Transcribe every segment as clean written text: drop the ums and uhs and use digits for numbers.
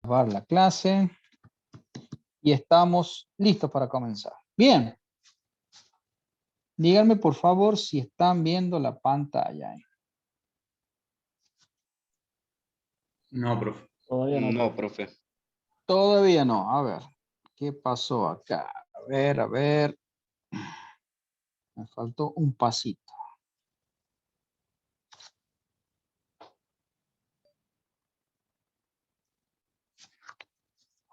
Grabar la clase y estamos listos para comenzar. Bien, díganme por favor si están viendo la pantalla. No, profe. Todavía no. No, profe. Todavía no. A ver, ¿qué pasó acá? A ver. Me faltó un pasito.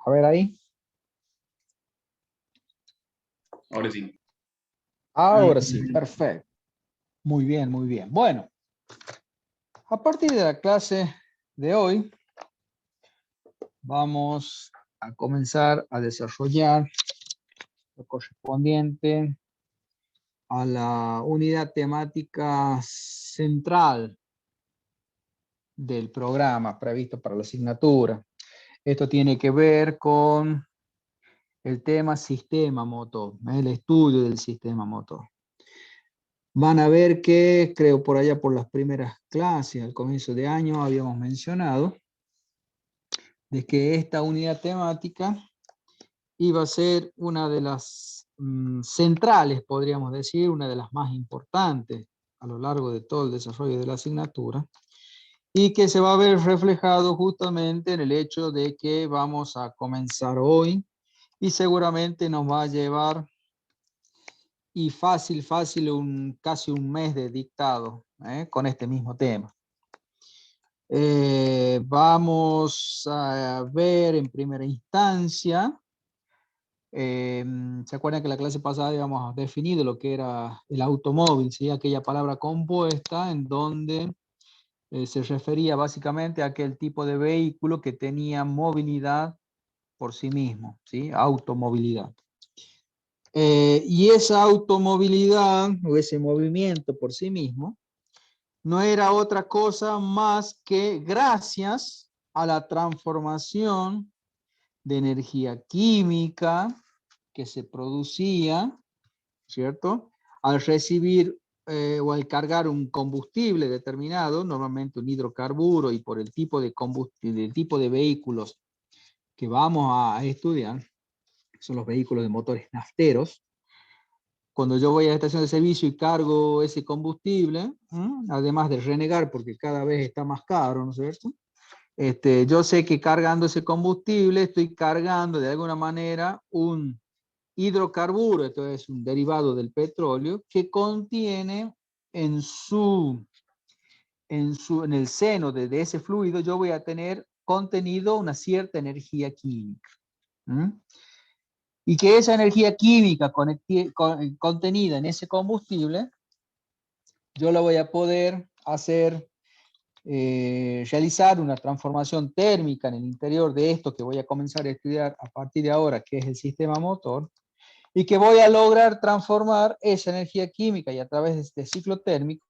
A ver ahí. Ahora sí. Ahora sí, perfecto. Muy bien, muy bien. Bueno, a partir de la clase de hoy, vamos a comenzar a desarrollar lo correspondiente a la unidad temática central del programa previsto para la asignatura. Esto tiene que ver con el tema sistema motor, el estudio del sistema motor. Van a ver que, creo por allá por las primeras clases, al comienzo de año, habíamos mencionado de que esta unidad temática iba a ser una de las centrales, podríamos decir, una de las más importantes a lo largo de todo el desarrollo de la asignatura, y que se va a ver reflejado justamente en el hecho de que vamos a comenzar hoy y seguramente nos va a llevar y fácil, casi un mes de dictado con este mismo tema. Vamos a ver en primera instancia, ¿se acuerdan que la clase pasada habíamos definido lo que era el automóvil? ¿Sí? Aquella palabra compuesta en donde se refería básicamente a aquel tipo de vehículo que tenía movilidad por sí mismo, ¿sí? Automovilidad. Y esa automovilidad o ese movimiento por sí mismo no era otra cosa más que gracias a la transformación de energía química que se producía, ¿cierto? Al recibir o al cargar un combustible determinado, normalmente un hidrocarburo, y por el tipo de combustible, el tipo de vehículos que vamos a estudiar, son los vehículos de motores nafteros. Cuando yo voy a la estación de servicio y cargo ese combustible, además de renegar porque cada vez está más caro, ¿no es cierto? Yo sé que cargando ese combustible estoy cargando de alguna manera un hidrocarburo, esto es un derivado del petróleo, que contiene en el seno de ese fluido, yo voy a tener contenido una cierta energía química. Y que esa energía química contenida en ese combustible, yo la voy a poder hacer, realizar una transformación térmica en el interior de esto que voy a comenzar a estudiar a partir de ahora, que es el sistema motor, y que voy a lograr transformar esa energía química y a través de este ciclo térmico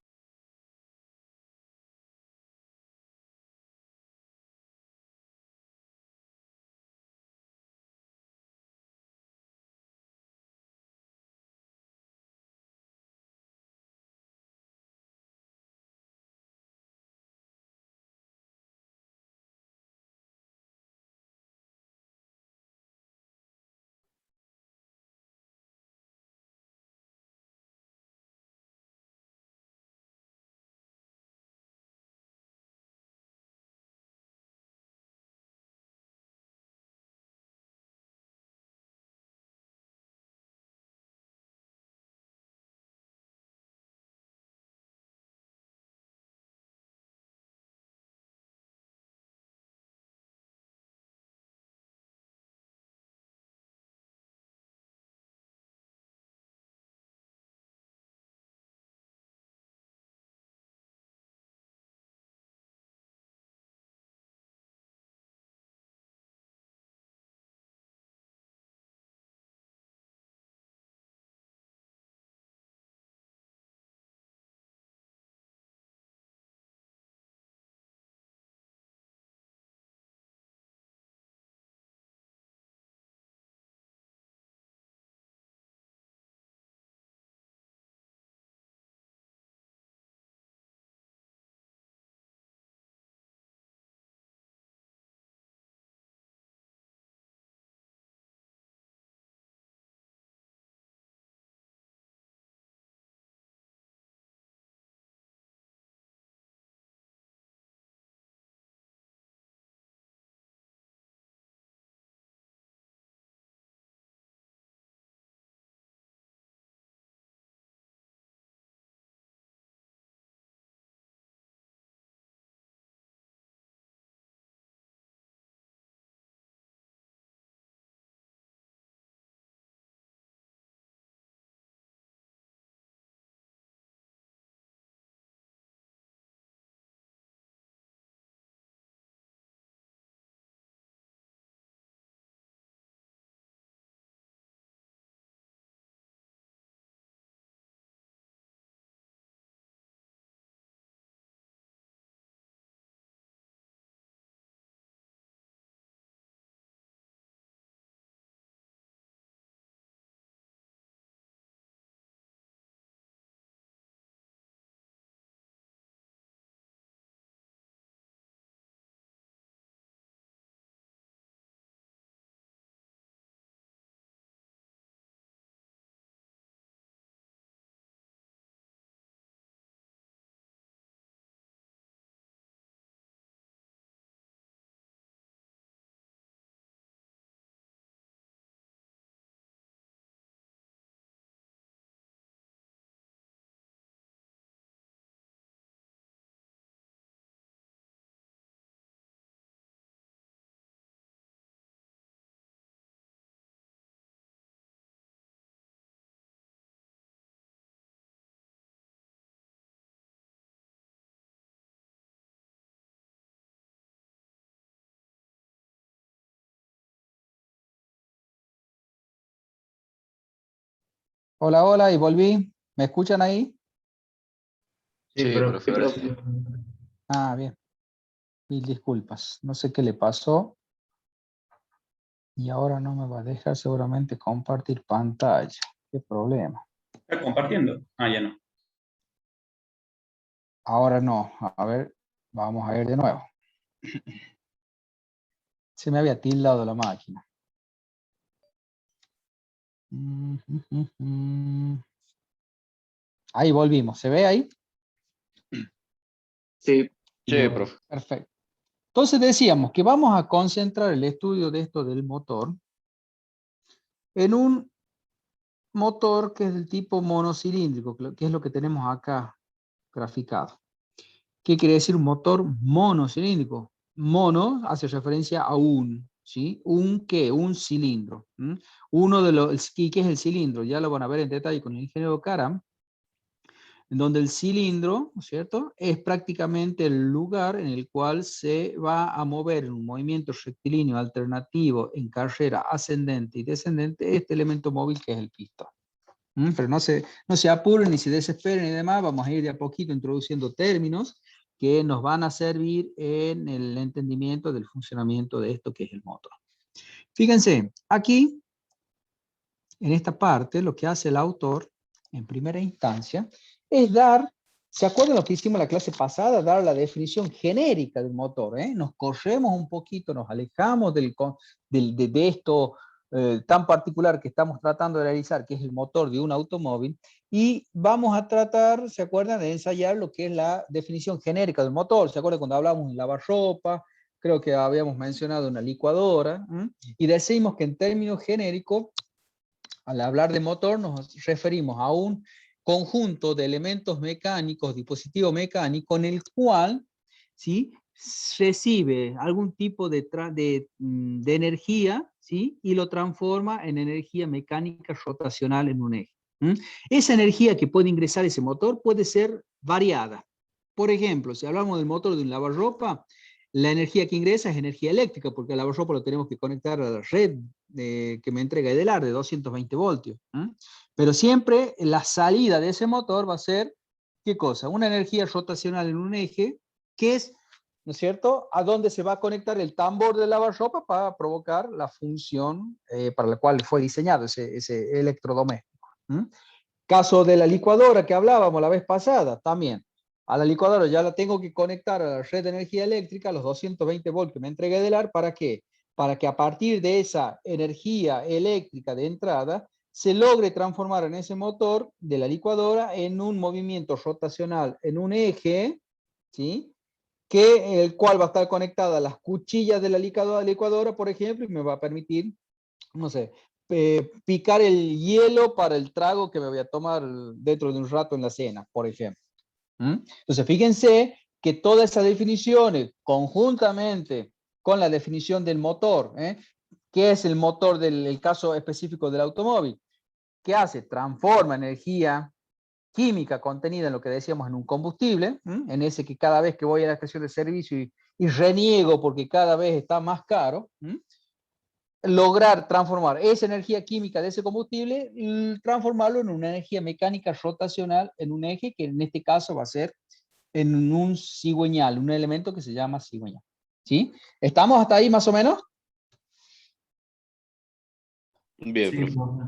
Hola, hola, y volví. ¿Me escuchan ahí? Sí, profe, ahora sí. Ah, bien. Mil disculpas. No sé qué le pasó y ahora no me va a dejar seguramente compartir pantalla. Qué problema. ¿Está compartiendo? Ah, ya no. Ahora no. A ver, vamos a ir de nuevo. Se me había tildado la máquina. Ahí volvimos. ¿Se ve ahí? Sí. Sí, profe. Perfecto. Entonces decíamos que vamos a concentrar el estudio de esto del motor en un motor que es del tipo monocilíndrico, que es lo que tenemos acá graficado. ¿Qué quiere decir un motor monocilíndrico? Mono hace referencia a un, ¿sí? ¿Un qué? Un cilindro. ¿M? Uno de los, ¿qué es el cilindro? Ya lo van a ver en detalle con el ingeniero Karam, en donde el cilindro, ¿no es cierto?, es prácticamente el lugar en el cual se va a mover en un movimiento rectilíneo alternativo en carrera ascendente y descendente este elemento móvil que es el pistón. Pero no se apuren ni se desesperen y demás, vamos a ir de a poquito introduciendo términos que nos van a servir en el entendimiento del funcionamiento de esto que es el motor. Fíjense, aquí, en esta parte, lo que hace el autor, en primera instancia, es dar, ¿se acuerdan lo que hicimos en la clase pasada? Dar la definición genérica del motor, ¿eh? Nos corremos un poquito, nos alejamos de esto tan particular que estamos tratando de realizar, que es el motor de un automóvil, y vamos a tratar, ¿se acuerdan?, de ensayar lo que es la definición genérica del motor. ¿Se acuerdan cuando hablábamos de lavarropa? Creo que habíamos mencionado una licuadora, y decimos que en términos genéricos, al hablar de motor nos referimos a un conjunto de elementos mecánicos, dispositivo mecánico, en el cual, ¿sí?, recibe algún tipo de energía, ¿sí?, y lo transforma en energía mecánica rotacional en un eje. Esa energía que puede ingresar ese motor puede ser variada. Por ejemplo, si hablamos del motor de un lavarropa, la energía que ingresa es energía eléctrica, porque el lavarropa lo tenemos que conectar a la red que me entrega Edelar de 220 voltios. Pero siempre la salida de ese motor va a ser, ¿qué cosa? Una energía rotacional en un eje, que es, ¿no es cierto?, a donde se va a conectar el tambor del lavarropa para provocar la función para la cual fue diseñado ese electrodoméstico. Caso de la licuadora que hablábamos la vez pasada, también. A la licuadora ya la tengo que conectar a la red de energía eléctrica, a los 220 volts que me entrega Edelar, ¿para qué? Para que a partir de esa energía eléctrica de entrada se logre transformar en ese motor de la licuadora en un movimiento rotacional, en un eje, ¿sí?, que el cual va a estar conectada a las cuchillas de la licuadora, por ejemplo, y me va a permitir, no sé, picar el hielo para el trago que me voy a tomar dentro de un rato en la cena, por ejemplo. Entonces, fíjense que todas esas definiciones, conjuntamente con la definición del motor, ¿qué es el motor del caso específico del automóvil? ¿Qué hace? Transforma energía química contenida en lo que decíamos en un combustible, en ese que cada vez que voy a la estación de servicio y reniego porque cada vez está más caro, lograr transformar esa energía química de ese combustible, transformarlo en una energía mecánica rotacional en un eje, que en este caso va a ser en un cigüeñal, un elemento que se llama cigüeñal. ¿Sí? ¿Estamos hasta ahí más o menos? Bien, sí, profe.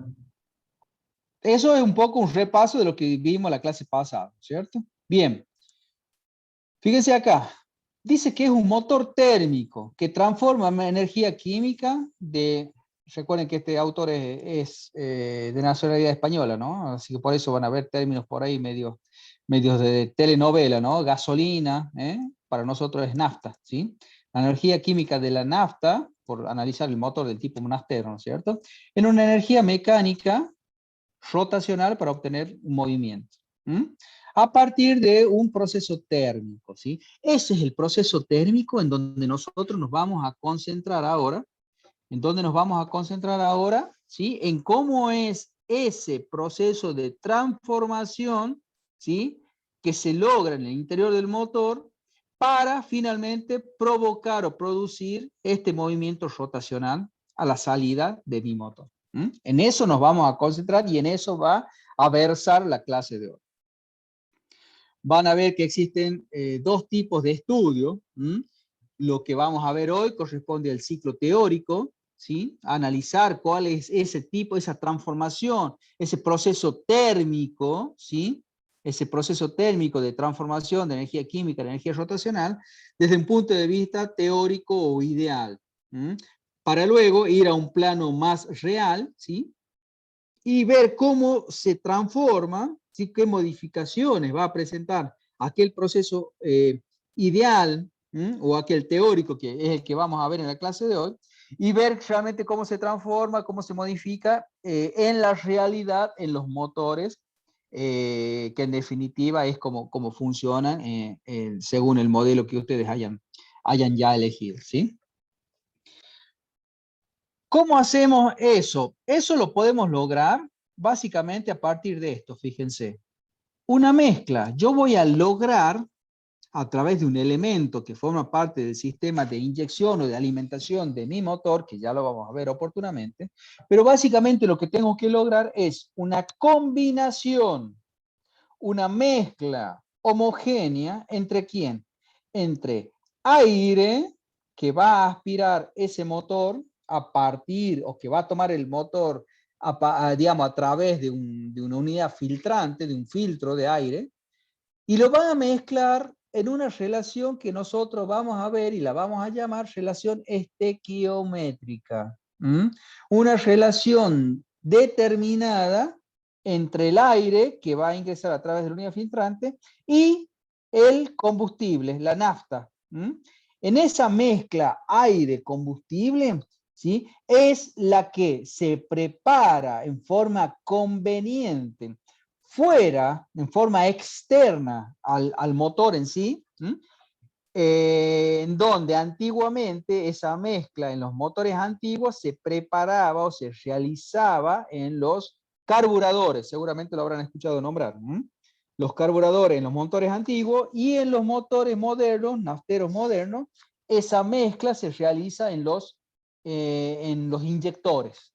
Eso es un poco un repaso de lo que vimos la clase pasada, ¿cierto? Bien. Fíjense acá. Dice que es un motor térmico que transforma energía química de... Recuerden que este autor es de nacionalidad española, ¿no? Así que por eso van a ver términos por ahí medios de telenovela, ¿no? Gasolina, para nosotros es nafta, ¿sí? La energía química de la nafta, por analizar el motor del tipo monastero, ¿no es cierto?, en una energía mecánica rotacional para obtener un movimiento. A partir de un proceso térmico, ¿sí? Ese es el proceso térmico en donde nosotros nos vamos a concentrar ahora, ¿sí?, en cómo es ese proceso de transformación, ¿sí?, que se logra en el interior del motor para finalmente provocar o producir este movimiento rotacional a la salida de mi motor. En eso nos vamos a concentrar y en eso va a versar la clase de hoy. Van a ver que existen dos tipos de estudio. Lo que vamos a ver hoy corresponde al ciclo teórico, ¿sí? Analizar cuál es ese tipo, esa transformación, ese proceso térmico, ¿sí? Ese proceso térmico de transformación de energía química en energía rotacional desde un punto de vista teórico o ideal. Para luego ir a un plano más real, ¿sí? Y ver cómo se transforma, ¿sí? Qué modificaciones va a presentar aquel proceso ideal o aquel teórico que es el que vamos a ver en la clase de hoy, y ver realmente cómo se transforma, cómo se modifica en la realidad, en los motores, que en definitiva es como funcionan según el modelo que ustedes hayan ya elegido, ¿sí? ¿Cómo hacemos eso? Eso lo podemos lograr básicamente a partir de esto, fíjense. Una mezcla. Yo voy a lograr, a través de un elemento que forma parte del sistema de inyección o de alimentación de mi motor, que ya lo vamos a ver oportunamente, pero básicamente lo que tengo que lograr es una combinación, una mezcla homogénea entre ¿quién? Entre aire, que va a aspirar ese motor a partir, o que va a tomar el motor, digamos, a través de una unidad filtrante, de un filtro de aire, y lo van a mezclar en una relación que nosotros vamos a ver y la vamos a llamar relación estequiométrica. Una relación determinada entre el aire que va a ingresar a través de la unidad filtrante y el combustible, la nafta. En esa mezcla aire-combustible, ¿sí? Es la que se prepara en forma conveniente fuera, en forma externa al motor en sí, en donde antiguamente esa mezcla en los motores antiguos se preparaba o se realizaba en los carburadores, seguramente lo habrán escuchado nombrar, los carburadores en los motores antiguos, y en los motores modernos, nafteros modernos, esa mezcla se realiza en los inyectores.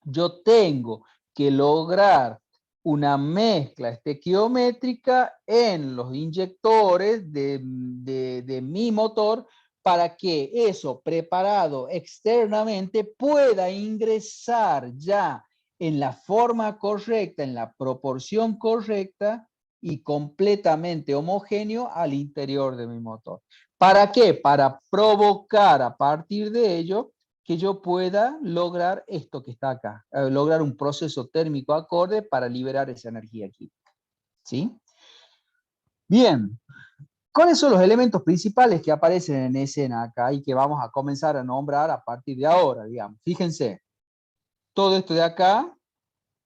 Yo tengo que lograr una mezcla estequiométrica en los inyectores de mi motor para que eso preparado externamente pueda ingresar ya en la forma correcta, en la proporción correcta y completamente homogéneo al interior de mi motor. ¿Para qué? Para provocar a partir de ello que yo pueda lograr esto que está acá, lograr un proceso térmico acorde para liberar esa energía química. ¿Sí? Bien, ¿cuáles son los elementos principales que aparecen en escena acá y que vamos a comenzar a nombrar a partir de ahora, digamos? Fíjense, todo esto de acá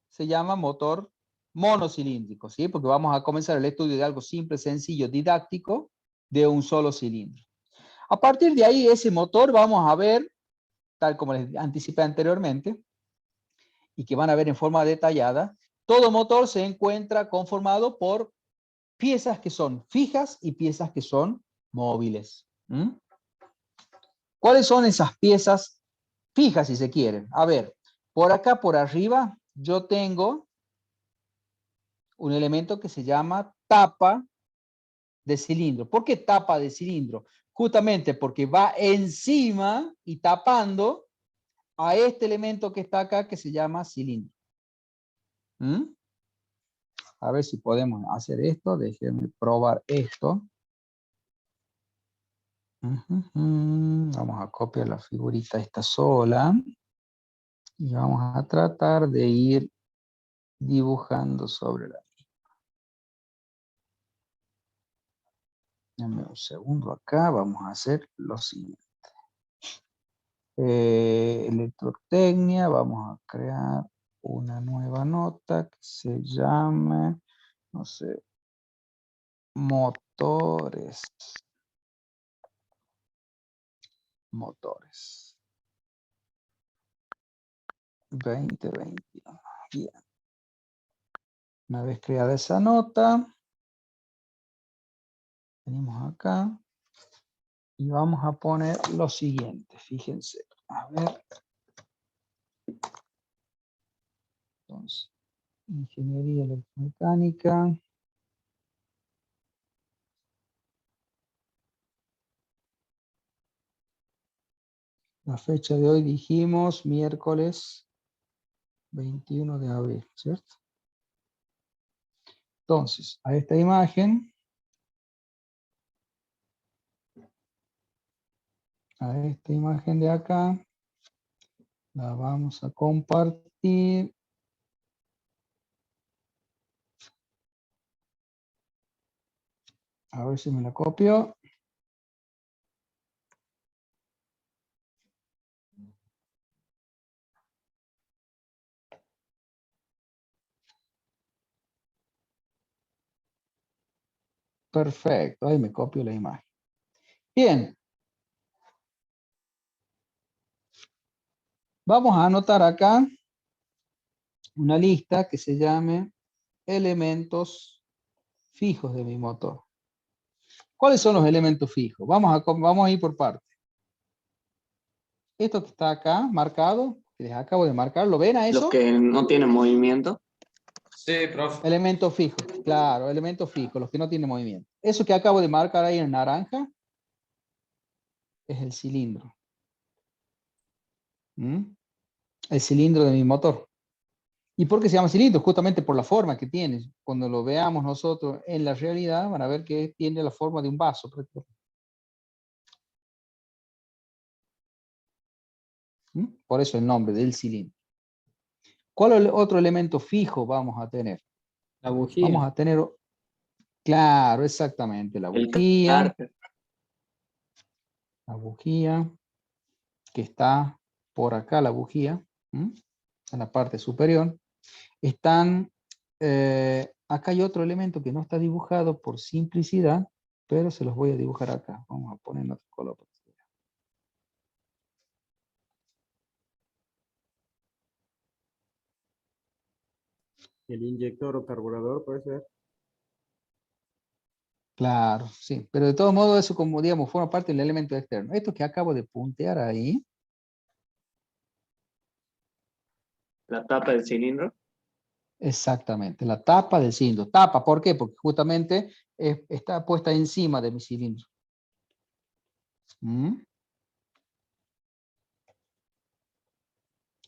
se llama motor monocilíndrico, ¿sí? Porque vamos a comenzar el estudio de algo simple, sencillo, didáctico, de un solo cilindro. A partir de ahí, ese motor vamos a ver, tal como les anticipé anteriormente, y que van a ver en forma detallada, todo motor se encuentra conformado por piezas que son fijas y piezas que son móviles. ¿Cuáles son esas piezas fijas, si se quieren? A ver, por acá, por arriba, yo tengo un elemento que se llama tapa de cilindro. ¿Por qué tapa de cilindro? Justamente porque va encima y tapando a este elemento que está acá que se llama cilindro. A ver si podemos hacer esto. Déjenme probar esto. Vamos a copiar la figurita esta sola. Y vamos a tratar de ir dibujando sobre la misma. Dame un segundo acá. Vamos a hacer lo siguiente. Electrotecnia. Vamos a crear una nueva nota que se llame, no sé, motores. Motores. 2021. Bien. Una vez creada esa nota, venimos acá y vamos a poner lo siguiente. Fíjense. A ver. Entonces, ingeniería electromecánica. La fecha de hoy dijimos miércoles 21 de abril, ¿cierto? Entonces, a esta imagen, de acá, la vamos a compartir. A ver si me la copio. Perfecto, ahí me copio la imagen. Bien. Vamos a anotar acá una lista que se llame elementos fijos de mi motor. ¿Cuáles son los elementos fijos? Vamos a ir por partes. Esto que está acá marcado, que les acabo de marcar, ¿lo ven a eso? Los que no tienen movimiento. Sí, profe. Elementos fijos, claro, elementos fijos, los que no tienen movimiento. Eso que acabo de marcar ahí en naranja es el cilindro. El cilindro de mi motor. ¿Y por qué se llama cilindro? Justamente por la forma que tiene. Cuando lo veamos nosotros en la realidad, van a ver que tiene la forma de un vaso. Por eso el nombre del cilindro. ¿Cuál otro elemento fijo vamos a tener? La bujía. Vamos a tener, claro, exactamente, la bujía. La bujía, que está por acá, la bujía, en la parte superior. Acá hay otro elemento que no está dibujado por simplicidad, pero se los voy a dibujar acá. Vamos a poner otro color. El inyector o carburador puede ser. Claro, sí, pero de todos modos eso, como digamos, forma parte del elemento externo. Esto que acabo de puntear ahí. La tapa del cilindro. Exactamente, la tapa del cilindro. Tapa, ¿por qué? Porque justamente está puesta encima de mi cilindro.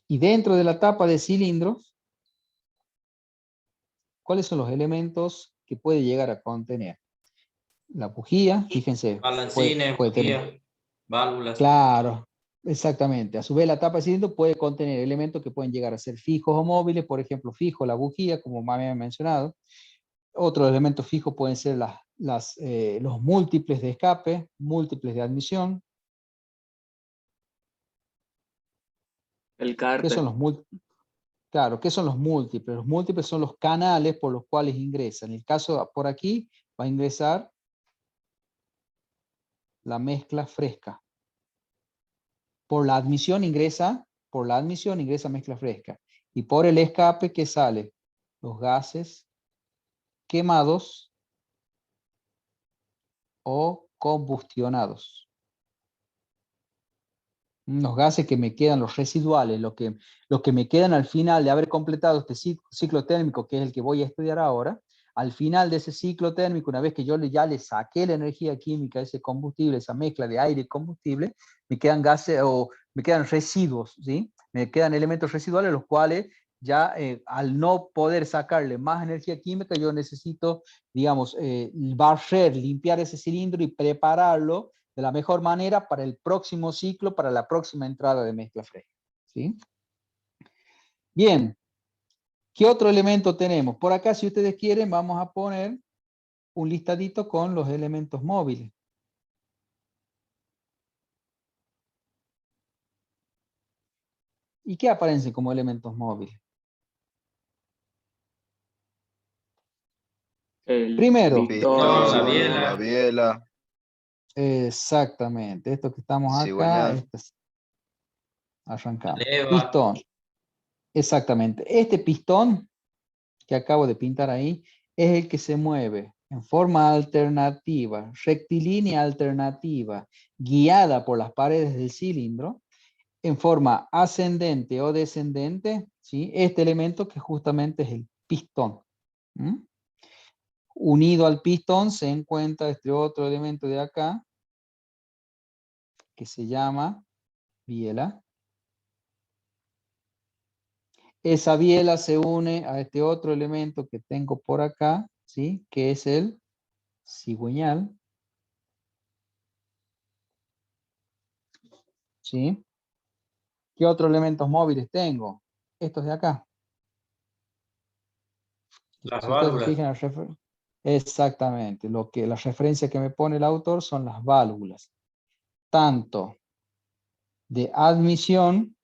Y dentro de la tapa del cilindro, ¿cuáles son los elementos que puede llegar a contener? La bujía, fíjense. Balancines, bujía, válvulas. Claro, exactamente. A su vez, la tapa de cilindro puede contener elementos que pueden llegar a ser fijos o móviles, por ejemplo, fijo la bujía, como me había mencionado. Otros elementos fijos pueden ser los múltiples de escape, múltiples de admisión. El cárter. ¿Qué son los múltiples? Claro, ¿qué son los múltiples? Los múltiples son los canales por los cuales ingresa. En el caso por aquí va a ingresar la mezcla fresca. Por la admisión ingresa mezcla fresca. Y por el escape, ¿qué sale? Los gases quemados o combustionados. Los gases que me quedan, los residuales, los que me quedan al final de haber completado este ciclo térmico, que es el que voy a estudiar ahora. Al final de ese ciclo térmico, una vez que yo ya le saqué la energía química, ese combustible, esa mezcla de aire y combustible, me quedan gases o me quedan residuos, ¿sí? Me quedan elementos residuales, los cuales ya al no poder sacarle más energía química, yo necesito, digamos, barrer, limpiar ese cilindro y prepararlo de la mejor manera para el próximo ciclo, para la próxima entrada de mezcla fresca, ¿sí? Bien. ¿Qué otro elemento tenemos? Por acá, si ustedes quieren, vamos a poner un listadito con los elementos móviles. ¿Y qué aparecen como elementos móviles? Primero. Pistón, la biela. Exactamente. Esto que estamos acá. Arrancamos. Pistón. Exactamente. Este pistón que acabo de pintar ahí es el que se mueve en forma alternativa, rectilínea alternativa, guiada por las paredes del cilindro, en forma ascendente o descendente, ¿sí? Este elemento que justamente es el pistón. ¿Mm? Unido al pistón se encuentra este otro elemento de acá, que se llama biela. Esa biela se une a este otro elemento que tengo por acá, ¿sí? Que es el cigüeñal. ¿Sí? ¿Qué otros elementos móviles tengo? Estos de acá. Las Si ustedes se válvulas. fijan, exactamente, la referencia que me pone el autor son las válvulas, tanto de admisión,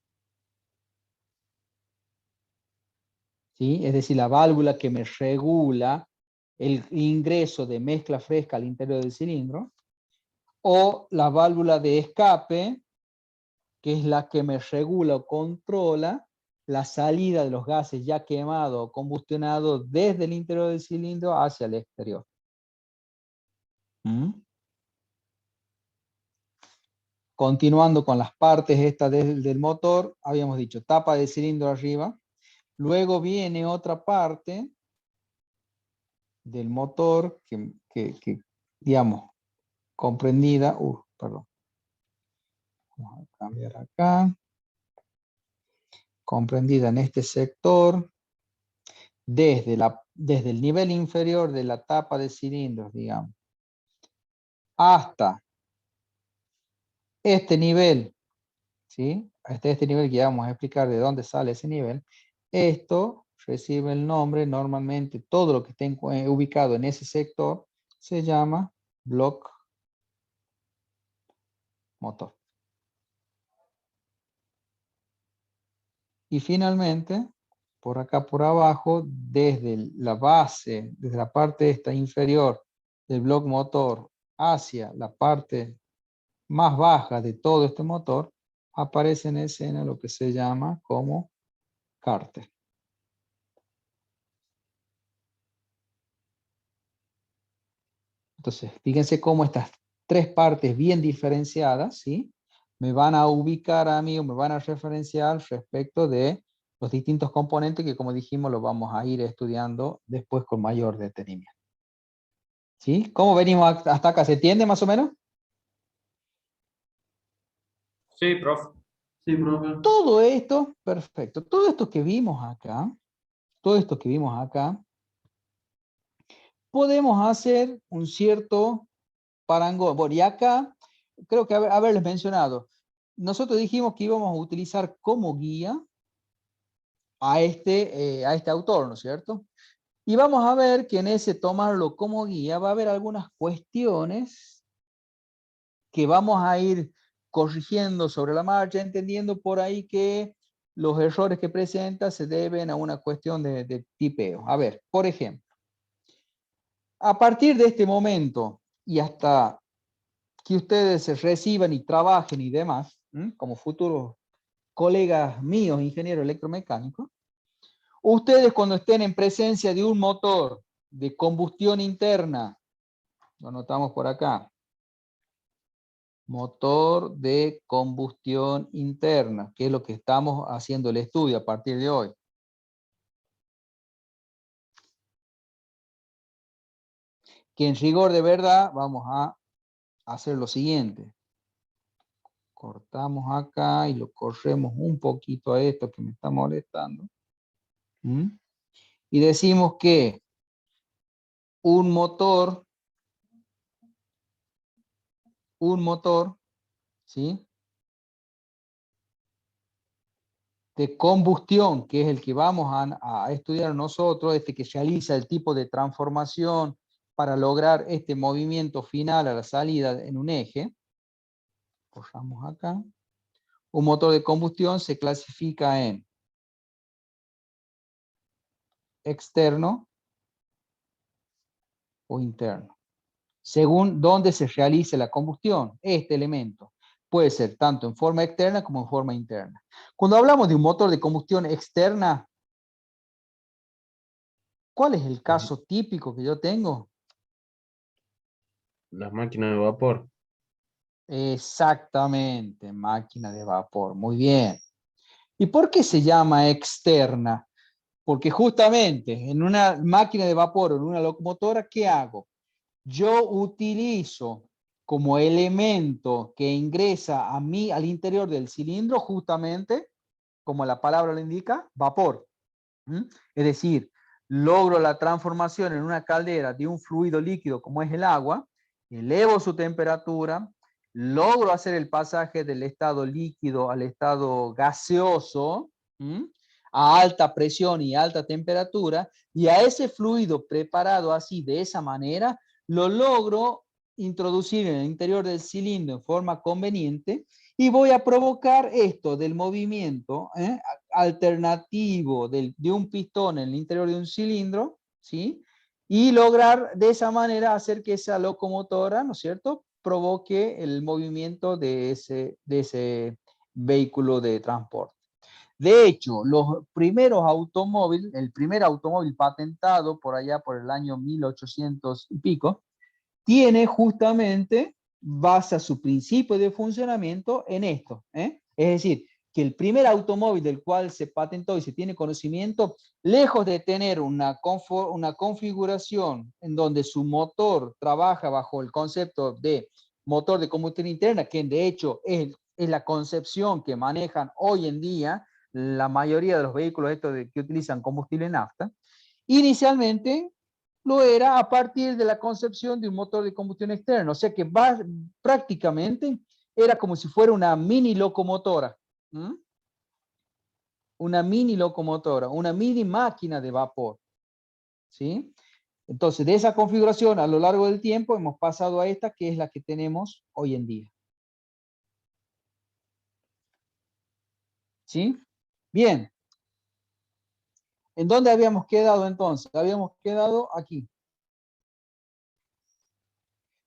¿sí? Es decir, la válvula que me regula el ingreso de mezcla fresca al interior del cilindro, o la válvula de escape, que es la que me regula o controla la salida de los gases ya quemados o combustionados desde el interior del cilindro hacia el exterior. ¿Mm? Continuando con las partes estas del motor, habíamos dicho tapa de cilindro arriba, luego viene otra parte del motor que digamos, comprendida, perdón, vamos a cambiar acá, comprendida en este sector, desde el nivel inferior de la tapa de cilindros, digamos, hasta este nivel, ¿sí? Hasta este nivel que ya vamos a explicar de dónde sale ese nivel. Esto recibe el nombre, normalmente todo lo que esté ubicado en ese sector se llama bloque motor. Y finalmente, por acá por abajo, desde la base, desde la parte esta inferior del bloque motor hacia la parte más baja de todo este motor, aparece en escena lo que se llama como cárter. Entonces, fíjense cómo estas tres partes bien diferenciadas, ¿sí? Me van a ubicar a mí o me van a referenciar respecto de los distintos componentes que, como dijimos, los vamos a ir estudiando después con mayor detenimiento. ¿Sí? ¿Cómo venimos hasta acá? ¿Se entiende más o menos? Sí, profe. Sí, profe. Todo esto, perfecto. Todo esto que vimos acá, podemos hacer un cierto parangón. Bueno, y acá, creo que haberles mencionado, nosotros dijimos que íbamos a utilizar como guía a este autor, ¿no es cierto? Y vamos a ver que en ese tomarlo como guía va a haber algunas cuestiones que vamos a ir corrigiendo sobre la marcha, entendiendo por ahí que los errores que presenta se deben a una cuestión de tipeo. A ver, por ejemplo, a partir de este momento y hasta que ustedes se reciban y trabajen y demás, como futuros colegas míos, ingenieros electromecánicos, ustedes cuando estén en presencia de un motor de combustión interna, lo notamos por acá, motor de combustión interna, que es lo que estamos haciendo el estudio a partir de hoy. Que en rigor de verdad vamos a hacer lo siguiente. Cortamos acá y lo corremos un poquito a esto que me está molestando. Y decimos que un motor, ¿sí? De combustión, que es el que vamos a estudiar nosotros, que realiza el tipo de transformación para lograr este movimiento final a la salida en un eje. Corramos acá. Un motor de combustión se clasifica en externo o interno, según dónde se realice la combustión. Este elemento puede ser tanto en forma externa como en forma interna. Cuando hablamos de un motor de combustión externa, ¿cuál es el caso típico que yo tengo? Las máquinas de vapor. Exactamente, máquina de vapor. Muy bien. ¿Y por qué se llama externa? Porque justamente en una máquina de vapor o en una locomotora, ¿qué hago? Yo utilizo como elemento que ingresa a mí al interior del cilindro justamente, como la palabra lo indica, vapor. ¿Mm? Es decir, logro la transformación en una caldera de un fluido líquido como es el agua, elevo su temperatura, logro hacer el pasaje del estado líquido al estado gaseoso, ¿Mm? A alta presión y alta temperatura, y a ese fluido preparado así, de esa manera, lo logro introducir en el interior del cilindro en forma conveniente y voy a provocar esto del movimiento alternativo de un pistón en el interior de un cilindro, ¿sí? Y lograr de esa manera hacer que esa locomotora, ¿no es cierto?, provoque el movimiento de ese vehículo de transporte. De hecho, los primeros automóviles, el primer automóvil patentado por allá por el año 1800 y pico, tiene justamente, basa su principio de funcionamiento en esto. Es decir, que el primer automóvil del cual se patentó y se tiene conocimiento, lejos de tener una configuración en donde su motor trabaja bajo el concepto de motor de combustión interna, que de hecho es la concepción que manejan hoy en día la mayoría de los vehículos estos que utilizan combustible nafta, inicialmente lo era a partir de la concepción de un motor de combustión externa, o sea que prácticamente era como si fuera una mini locomotora, ¿m? Una mini locomotora, una mini máquina de vapor, ¿sí? Entonces, de esa configuración a lo largo del tiempo hemos pasado a esta que es la que tenemos hoy en día. ¿Sí? Bien. ¿En dónde habíamos quedado entonces? Habíamos quedado aquí.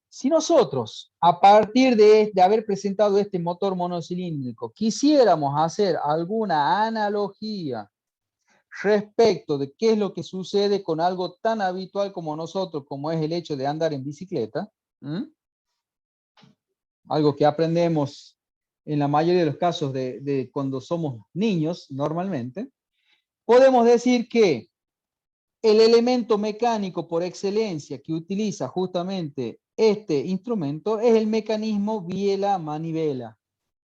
Si nosotros, a partir de haber presentado este motor monocilíndrico, quisiéramos hacer alguna analogía respecto de qué es lo que sucede con algo tan habitual como nosotros, como es el hecho de andar en bicicleta, ¿m? Algo que aprendemos en la mayoría de los casos de cuando somos niños, normalmente, podemos decir que el elemento mecánico por excelencia que utiliza justamente este instrumento es el mecanismo biela-manivela.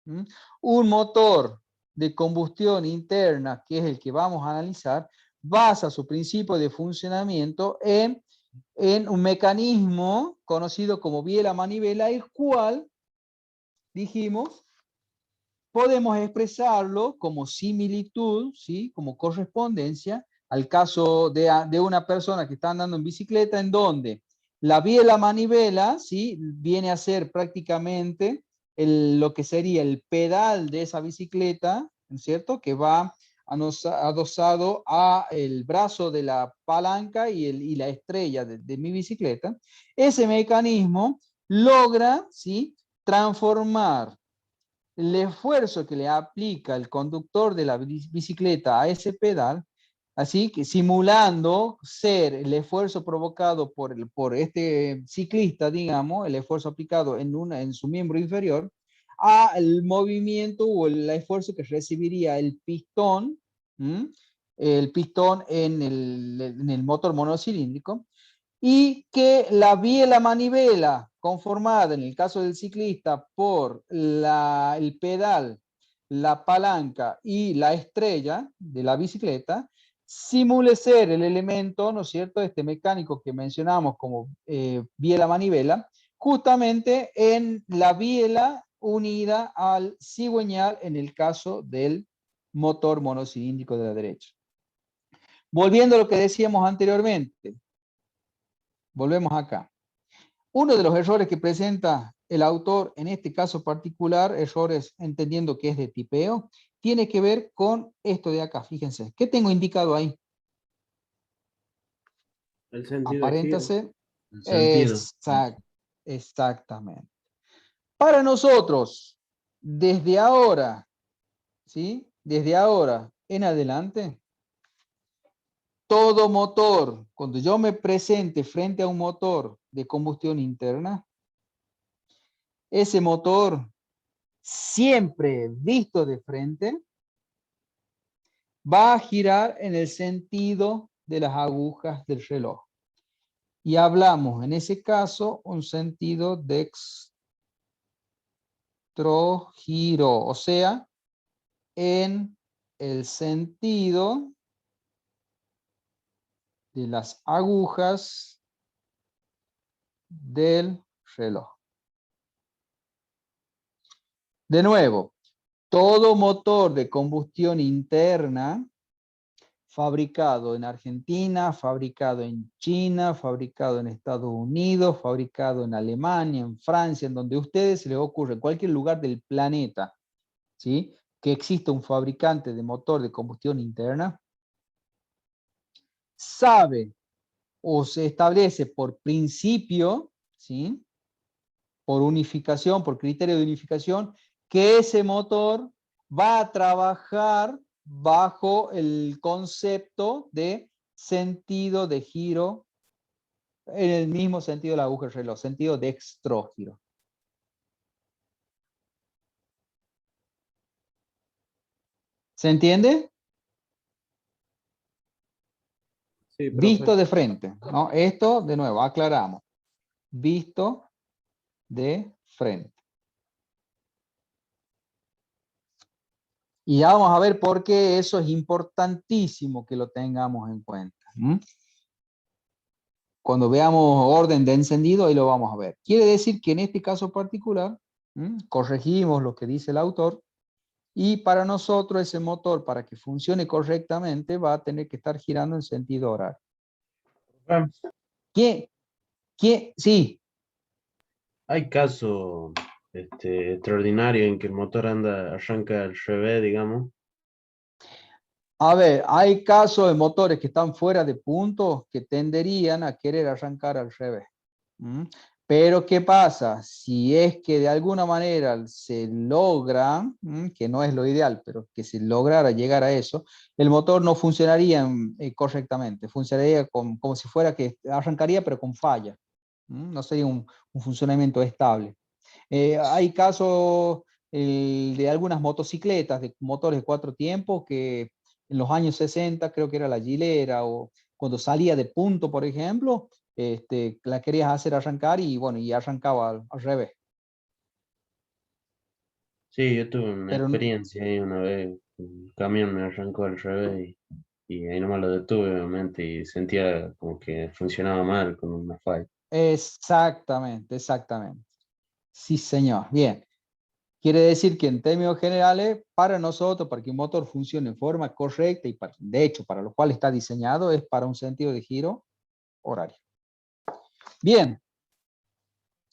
¿Mm? Un motor de combustión interna, que es el que vamos a analizar, basa su principio de funcionamiento en un mecanismo conocido como biela-manivela, el cual, dijimos, podemos expresarlo como similitud, ¿sí? Como correspondencia al caso de una persona que está andando en bicicleta, en donde la biela manivela, ¿sí? Viene a ser prácticamente lo que sería el pedal de esa bicicleta, ¿no es cierto? Que va adosado a el brazo de la palanca y la estrella de mi bicicleta. Ese mecanismo logra, ¿sí? Transformar el esfuerzo que le aplica el conductor de la bicicleta a ese pedal, así que simulando ser el esfuerzo provocado por este ciclista, digamos, el esfuerzo aplicado en su miembro inferior, al movimiento o el esfuerzo que recibiría el pistón, ¿m? El pistón en el motor monocilíndrico, y que la biela manivela conformada en el caso del ciclista por el pedal, la palanca y la estrella de la bicicleta simule ser el elemento, ¿no es cierto?, este mecánico que mencionamos como biela manivela, justamente en la biela unida al cigüeñal en el caso del motor monocilíndrico de la derecha. Volviendo a lo que decíamos anteriormente, volvemos acá. Uno de los errores que presenta el autor, en este caso particular, errores entendiendo que es de tipeo, tiene que ver con esto de acá. Fíjense, ¿qué tengo indicado ahí? El sentido de giro. Aparéntase. El sentido. Exactamente. Para nosotros, desde ahora, ¿sí? Desde ahora en adelante, todo motor, cuando yo me presente frente a un motor de combustión interna, ese motor siempre visto de frente va a girar en el sentido de las agujas del reloj. Y hablamos en ese caso un sentido dextrogiro, o sea, en el sentido de las agujas del reloj. De nuevo, todo motor de combustión interna fabricado en Argentina, fabricado en China, fabricado en Estados Unidos, fabricado en Alemania, en Francia, en donde a ustedes se les ocurre, en cualquier lugar del planeta, ¿sí?, que exista un fabricante de motor de combustión interna, sabe o se establece por principio, ¿sí?, por unificación, por criterio de unificación, que ese motor va a trabajar bajo el concepto de sentido de giro, en el mismo sentido de la aguja del reloj, sentido dextrógiro. ¿Se entiende? Sí, profe. Visto de frente, ¿no? Esto, de nuevo, aclaramos. Visto de frente. Y ya vamos a ver por qué eso es importantísimo que lo tengamos en cuenta. Cuando veamos orden de encendido, ahí lo vamos a ver. Quiere decir que en este caso particular, corregimos lo que dice el autor, y para nosotros ese motor, para que funcione correctamente, va a tener que estar girando en sentido horario. ¿Qué? Sí. Hay casos extraordinarios en que el motor arranca al revés, digamos. A ver, hay casos de motores que están fuera de punto que tenderían a querer arrancar al revés. Pero ¿qué pasa? Si es que de alguna manera se logra, que no es lo ideal, pero que se lograra llegar a eso, el motor no funcionaría correctamente, funcionaría como si fuera que arrancaría pero con falla. No sería un funcionamiento estable. Hay casos de algunas motocicletas, de motores de 4 tiempos, que en los años 60, creo que era la Gilera, o cuando salía de punto, por ejemplo, la querías hacer arrancar y bueno, y arrancaba al revés. Sí, yo tuve una Pero experiencia ahí una vez, un camión me arrancó al revés y ahí nomás lo detuve, obviamente, y sentía como que funcionaba mal con una falla. exactamente, exactamente. Sí, señor. Bien. Quiere decir que en términos generales, para nosotros, para que un motor funcione en forma correcta y de hecho para lo cual está diseñado, es para un sentido de giro horario. Bien,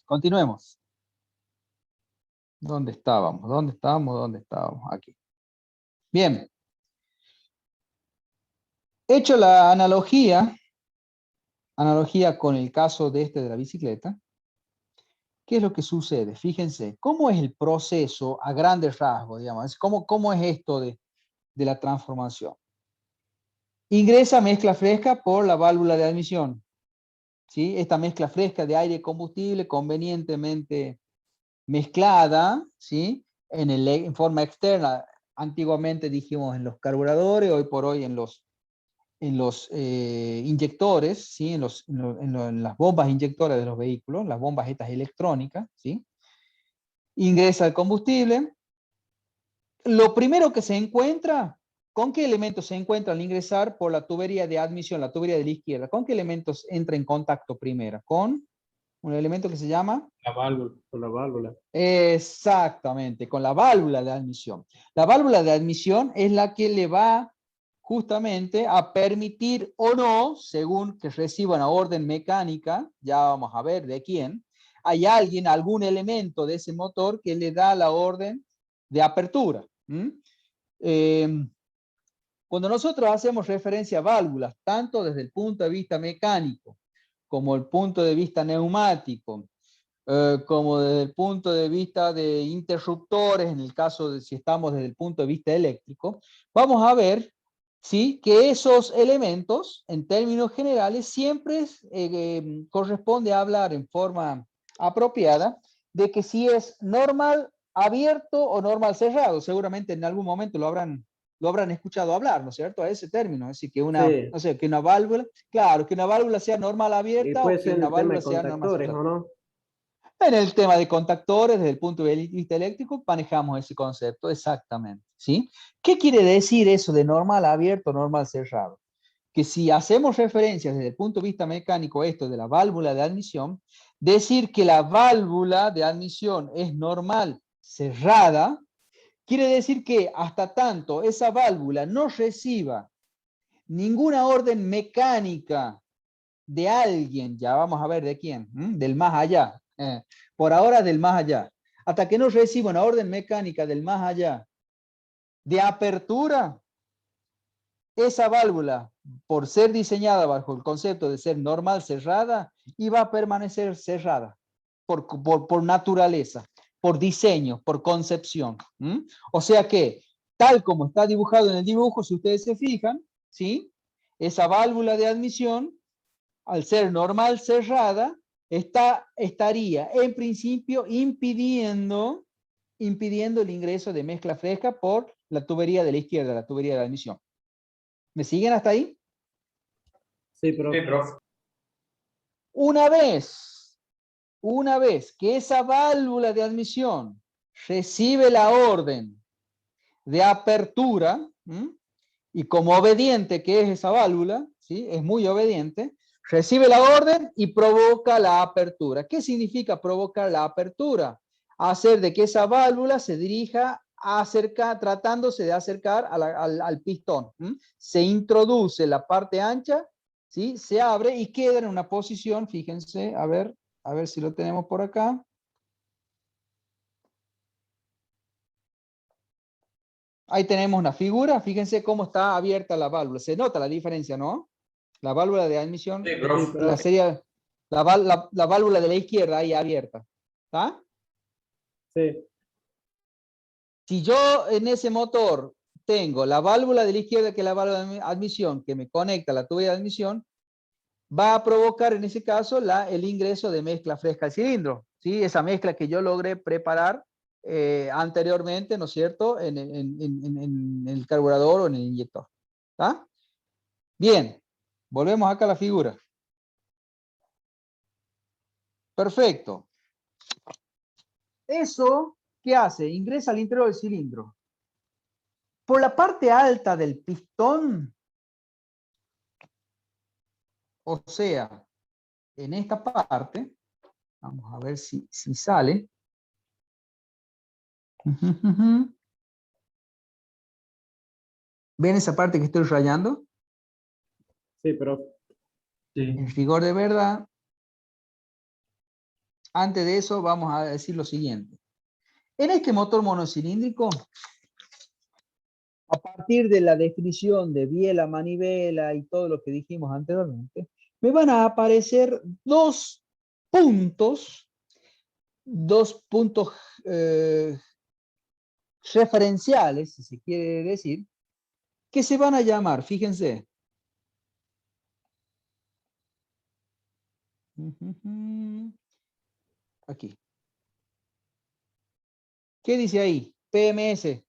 continuemos. ¿Dónde estábamos? ¿Dónde estábamos? ¿Dónde estábamos? Aquí. Bien. Hecho la analogía con el caso de la bicicleta, ¿qué es lo que sucede? Fíjense, ¿cómo es el proceso a grandes rasgos, digamos? ¿Cómo es esto de la transformación? Ingresa mezcla fresca por la válvula de admisión. ¿Sí? Esta mezcla fresca de aire y combustible convenientemente mezclada, ¿sí?, en forma externa. Antiguamente dijimos en los carburadores, hoy por hoy en los inyectores, ¿sí?, en las bombas inyectoras de los vehículos, las bombas estas electrónicas, ¿sí? Ingresa el combustible. Lo primero que se encuentra, ¿con qué elementos se encuentra al ingresar por la tubería de admisión, la tubería de la izquierda? ¿Con qué elementos entra en contacto primero? Con un elemento que se llama... La válvula, con la válvula. Exactamente, con la válvula de admisión. La válvula de admisión es la que le va justamente a permitir o no, según que reciba una orden mecánica, ya vamos a ver de quién, hay alguien, algún elemento de ese motor que le da la orden de apertura. Cuando nosotros hacemos referencia a válvulas, tanto desde el punto de vista mecánico, como el punto de vista neumático, como desde el punto de vista de interruptores, en el caso de si estamos desde el punto de vista eléctrico, vamos a ver, ¿sí?, que esos elementos, en términos generales, siempre corresponde hablar en forma apropiada de que si es normal abierto o normal cerrado. Seguramente en algún momento lo habrán escuchado hablar, ¿no es cierto? A ese término. Es decir, que una, Sí. no sé, que una válvula, claro, que una válvula sea normal Y abierta puede o que ser en una el tema válvula de sea normal contactores, cerrada. ¿o no? En el tema de contactores, desde el punto de vista eléctrico, manejamos ese concepto exactamente, ¿sí? ¿Qué quiere decir eso de normal abierto, normal cerrado? Que si hacemos referencias desde el punto de vista mecánico a esto de la válvula de admisión, decir que la válvula de admisión es normal cerrada, quiere decir que hasta tanto esa válvula no reciba ninguna orden mecánica de alguien, ya vamos a ver de quién, del más allá, por ahora del más allá, hasta que no reciba una orden mecánica del más allá de apertura, esa válvula, por ser diseñada bajo el concepto de ser normal cerrada, iba a permanecer cerrada por naturaleza, por diseño, por concepción. O sea que, tal como está dibujado en el dibujo, si ustedes se fijan, ¿sí? Esa válvula de admisión, al ser normal cerrada, estaría en principio impidiendo el ingreso de mezcla fresca por la tubería de la izquierda, la tubería de admisión. ¿Me siguen hasta ahí? Sí, profe. Sí, profe. Una vez que esa válvula de admisión recibe la orden de apertura, y como obediente que es esa válvula, ¿sí? Es muy obediente, recibe la orden y provoca la apertura. ¿Qué significa provocar la apertura? Hacer de que esa válvula se dirija tratándose de acercar al pistón. Se introduce la parte ancha, ¿sí? Se abre y queda en una posición, fíjense, a ver si lo tenemos por acá. Ahí tenemos una figura, fíjense cómo está abierta la válvula. Se nota la diferencia, ¿no? La válvula de admisión, Sí, profe. sería la válvula de la izquierda ahí abierta. ¿Está? Sí. Si yo en ese motor tengo la válvula de la izquierda, que es la válvula de admisión, que me conecta a la tubería de admisión, va a provocar en ese caso el ingreso de mezcla fresca al cilindro. ¿Sí? Esa mezcla que yo logré preparar anteriormente, ¿no es cierto?, en el carburador o en el inyector. ¿Está? Bien, volvemos acá a la figura. Perfecto. Eso, ¿qué hace? Ingresa al interior del cilindro. Por la parte alta del pistón, o sea, en esta parte, vamos a ver si sale. ¿Ven esa parte que estoy rayando? Sí, profe. Sí. En rigor de verdad, antes de eso vamos a decir lo siguiente. En este motor monocilíndrico, a partir de la definición de biela, manivela y todo lo que dijimos anteriormente, me van a aparecer dos puntos referenciales, si se quiere decir, que se van a llamar, fíjense. Aquí. ¿Qué dice ahí? PMS.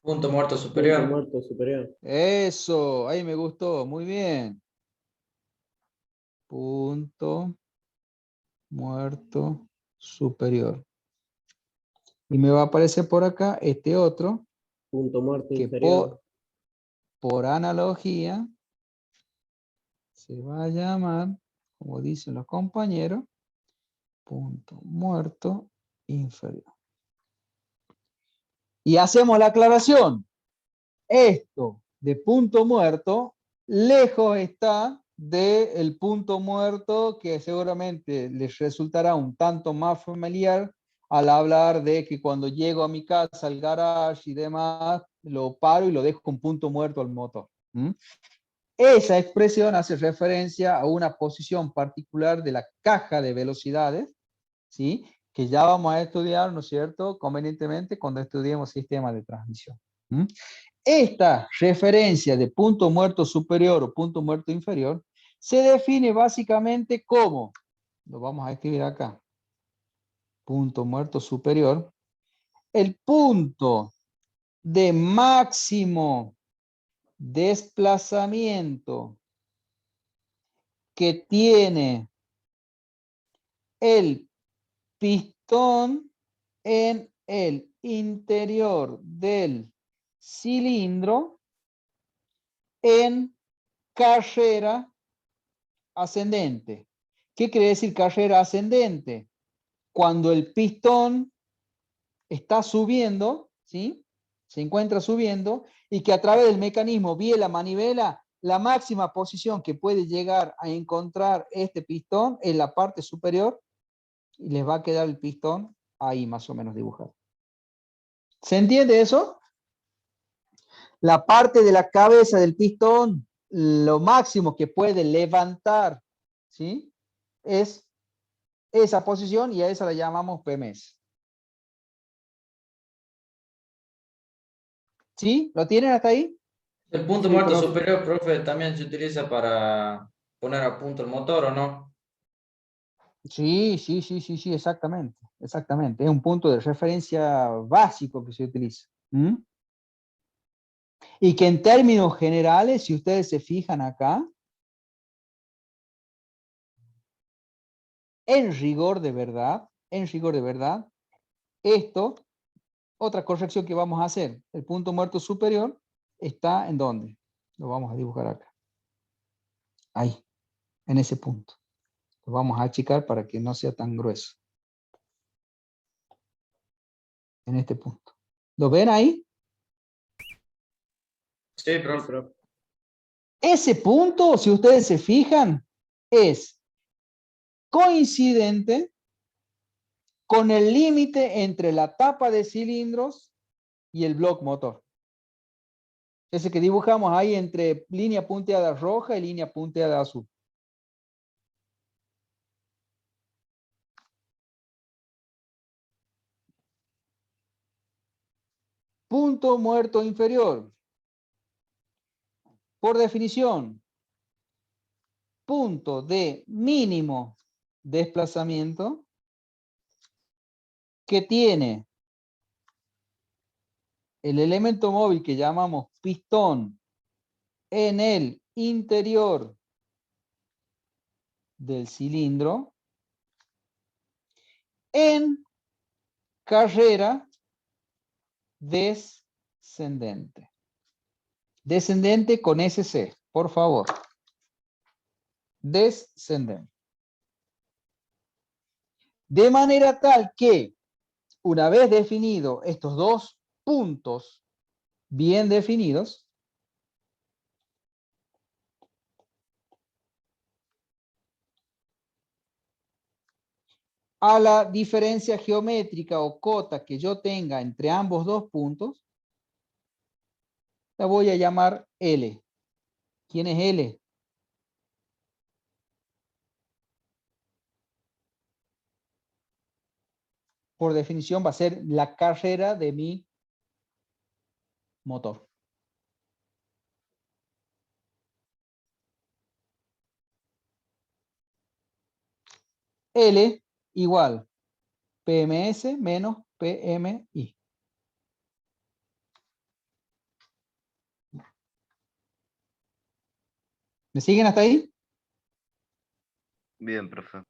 Punto muerto Punto superior. muerto superior. Eso, ahí me gustó, muy bien. Punto muerto superior. Y me va a aparecer por acá este otro, Punto muerto que inferior. por analogía se va a llamar, como dicen los compañeros, punto muerto inferior. Y hacemos la aclaración. Esto de punto muerto, lejos está del punto muerto que seguramente les resultará un tanto más familiar al hablar de que cuando llego a mi casa, al garage y demás, lo paro y lo dejo con punto muerto al motor. Esa expresión hace referencia a una posición particular de la caja de velocidades, ¿sí?, que ya vamos a estudiar, ¿no es cierto?, convenientemente cuando estudiemos sistemas de transmisión. Esta referencia de punto muerto superior o punto muerto inferior se define básicamente como, lo vamos a escribir acá, punto muerto superior, el punto de máximo desplazamiento que tiene el pistón en el interior del cilindro en carrera ascendente. ¿Qué quiere decir carrera ascendente? Cuando el pistón está subiendo, ¿sí? Se encuentra subiendo y que a través del mecanismo biela-manivela, la máxima posición que puede llegar a encontrar este pistón es la parte superior y les va a quedar el pistón ahí más o menos dibujado. ¿Se entiende eso? La parte de la cabeza del pistón, lo máximo que puede levantar, ¿sí? Es esa posición y a esa la llamamos PMS. ¿Sí? ¿Lo tienen hasta ahí? El punto Sí, muerto profe. superior, profe, también se utiliza para poner a punto el motor, ¿o no? Sí, exactamente. Exactamente. Es un punto de referencia básico que se utiliza. ¿Mm? Y que en términos generales, si ustedes se fijan acá, en rigor de verdad, esto, otra corrección que vamos a hacer, el punto muerto superior está ¿en dónde? Lo vamos a dibujar acá. Ahí, en ese punto. Lo vamos a achicar para que no sea tan grueso. En este punto. ¿Lo ven ahí? Sí, Sí, profe. profe. Ese punto, si ustedes se fijan, es coincidente con el límite entre la tapa de cilindros y el bloque motor. Ese que dibujamos ahí entre línea punteada roja y línea punteada azul. Punto muerto inferior. Por definición, punto de mínimo desplazamiento que tiene el elemento móvil que llamamos pistón en el interior del cilindro en carrera descendente. Descendente con SC, por favor. Descendente. De manera tal que, una vez definido estos dos puntos bien definidos, a la diferencia geométrica o cota que yo tenga entre ambos dos puntos, la voy a llamar L. ¿Quién es L? Por definición va a ser la carrera de mi motor. L igual PMS menos PMI. ¿Me siguen hasta ahí? Bien, profe.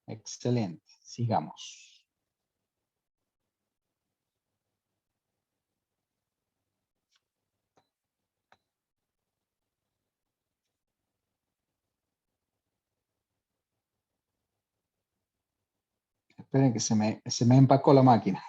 Excelente. Sigamos. Esperen que se me empacó la máquina.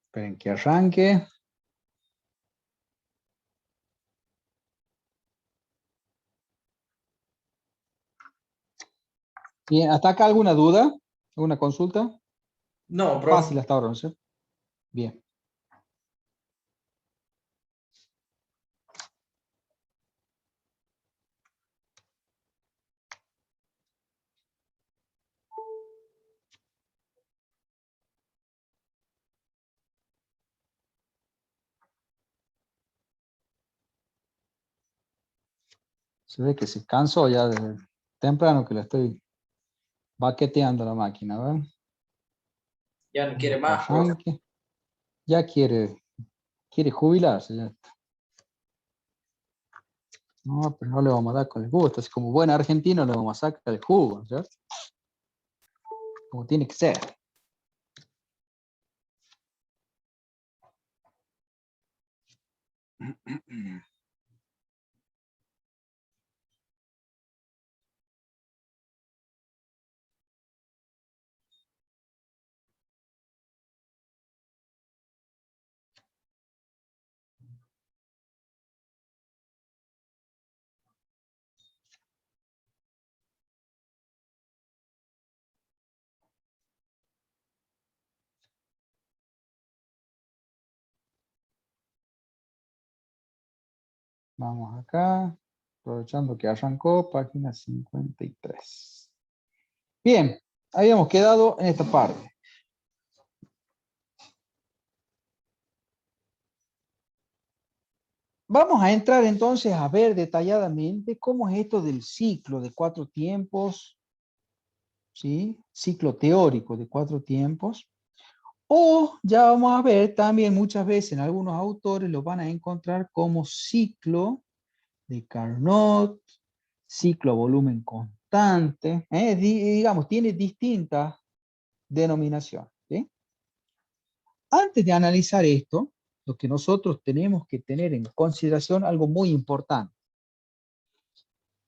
Esperen que arranque. Bien, ¿hasta acá alguna duda? ¿Alguna consulta? No, Fácil profe. hasta ahora, ¿no es cierto? Bien. Se ve que se cansó ya de temprano que le estoy baqueteando la máquina, ¿verdad? Ya no quiere más, profe. Arranque. Ya quiere jubilarse. Ya. No, pero no le vamos a dar con el gusto. Así como buen argentino le vamos a sacar el jugo, ¿cierto? Como tiene que ser. Vamos acá, aprovechando que arrancó, página 53. Bien, habíamos quedado en esta parte. Vamos a entrar entonces a ver detalladamente cómo es esto del ciclo de 4 tiempos, ¿sí? Ciclo teórico de 4 tiempos. O ya vamos a ver también muchas veces en algunos autores lo van a encontrar como ciclo de Carnot, ciclo a volumen constante, digamos, tiene distintas denominaciones. ¿Sí? Antes de analizar esto, lo que nosotros tenemos que tener en consideración algo muy importante,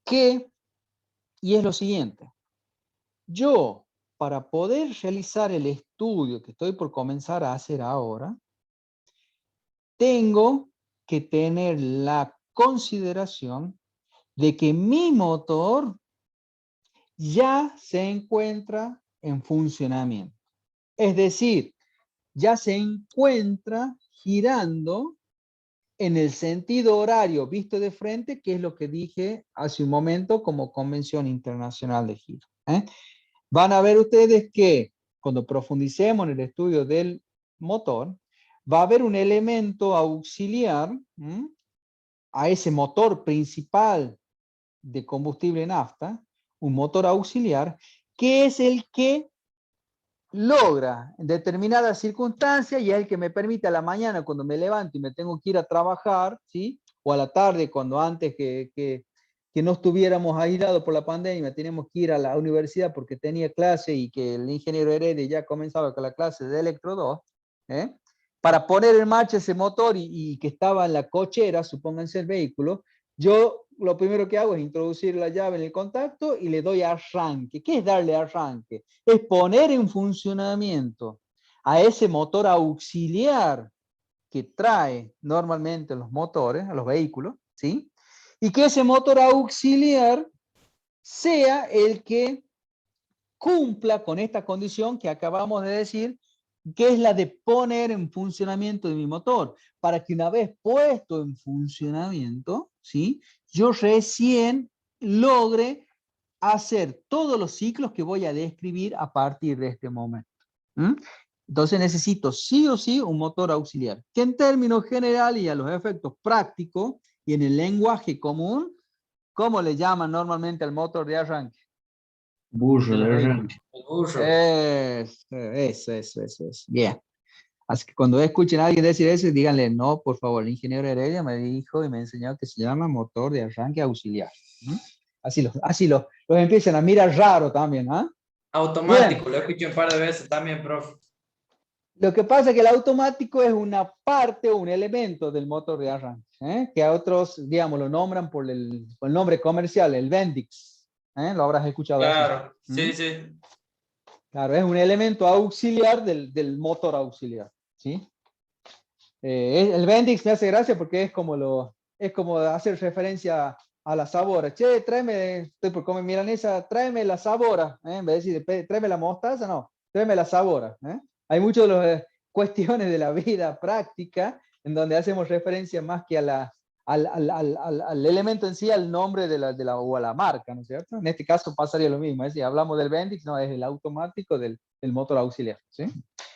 y es lo siguiente, yo para poder realizar el estudio que estoy por comenzar a hacer ahora, tengo que tener la consideración de que mi motor ya se encuentra en funcionamiento. Es decir, ya se encuentra girando en el sentido horario visto de frente, que es lo que dije hace un momento como convención internacional de giro. Van a ver ustedes que cuando profundicemos en el estudio del motor, va a haber un elemento auxiliar a ese motor principal de combustible nafta, un motor auxiliar, que es el que logra en determinadas circunstancias y es el que me permite a la mañana cuando me levanto y me tengo que ir a trabajar, ¿sí? O a la tarde cuando antes que no estuviéramos aislados por la pandemia, teníamos que ir a la universidad porque tenía clase y que el ingeniero Heredia ya comenzaba con la clase de Electro 2, para poner en marcha ese motor y que estaba en la cochera, supónganse el vehículo, yo lo primero que hago es introducir la llave en el contacto y le doy arranque. ¿Qué es darle arranque? Es poner en funcionamiento a ese motor auxiliar que trae normalmente los motores, a los vehículos, ¿sí? Y que ese motor auxiliar sea el que cumpla con esta condición que acabamos de decir, que es la de poner en funcionamiento de mi motor, para que una vez puesto en funcionamiento, ¿sí? Yo recién logre hacer todos los ciclos que voy a describir a partir de este momento. Entonces necesito sí o sí un motor auxiliar, que en términos generales y a los efectos prácticos y en el lenguaje común, ¿cómo le llaman normalmente al motor de arranque? Burro de arranque. El burro. Eso. Bien. Así que cuando escuchen a alguien decir eso, díganle, no, por favor, el ingeniero Heredia me dijo y me enseñó que se llama motor de arranque auxiliar. Así los empiezan a mirar raro también, ¿ah? Automático, Bien. lo escuché un par de veces también, profe. Lo que pasa es que el automático es una parte o un elemento del motor de arranque, que a otros, digamos, lo nombran por el nombre comercial, el Bendix. Lo habrás escuchado así. Claro, sí, sí. Claro, es un elemento auxiliar del motor auxiliar, ¿sí? El Bendix me hace gracia porque es como hacer referencia a la sabora. Che, tráeme, estoy por comer milanesa, tráeme la sabora, en vez de decir, tráeme la mostaza, no, tráeme la sabora. Hay muchas de las cuestiones de la vida práctica en donde hacemos referencia más que al elemento en sí, al nombre o a la marca, ¿no es cierto? En este caso pasaría lo mismo, es decir, hablamos del Bendix, no, es el automático del motor auxiliar, ¿sí?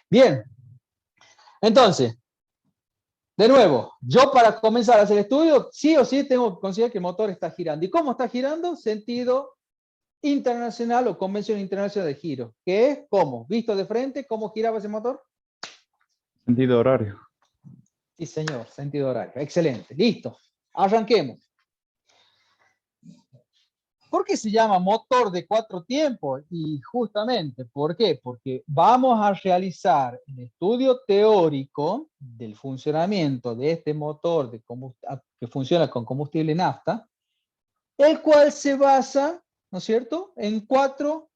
Bien, entonces, De nuevo, yo para comenzar a hacer el estudio, sí o sí tengo que considerar que el motor está girando. ¿Y cómo está girando? Sentido internacional o convención internacional de giro. ¿Qué es? ¿Cómo? Visto de frente, ¿cómo giraba ese motor? Sentido horario. Sí, señor, sentido horario. Excelente. Listo. Arranquemos. ¿Por qué se llama motor de 4 tiempos? Y justamente, ¿por qué? Porque vamos a realizar el estudio teórico del funcionamiento de este motor que funciona con combustible nafta, el cual se basa, ¿no es cierto?, en 4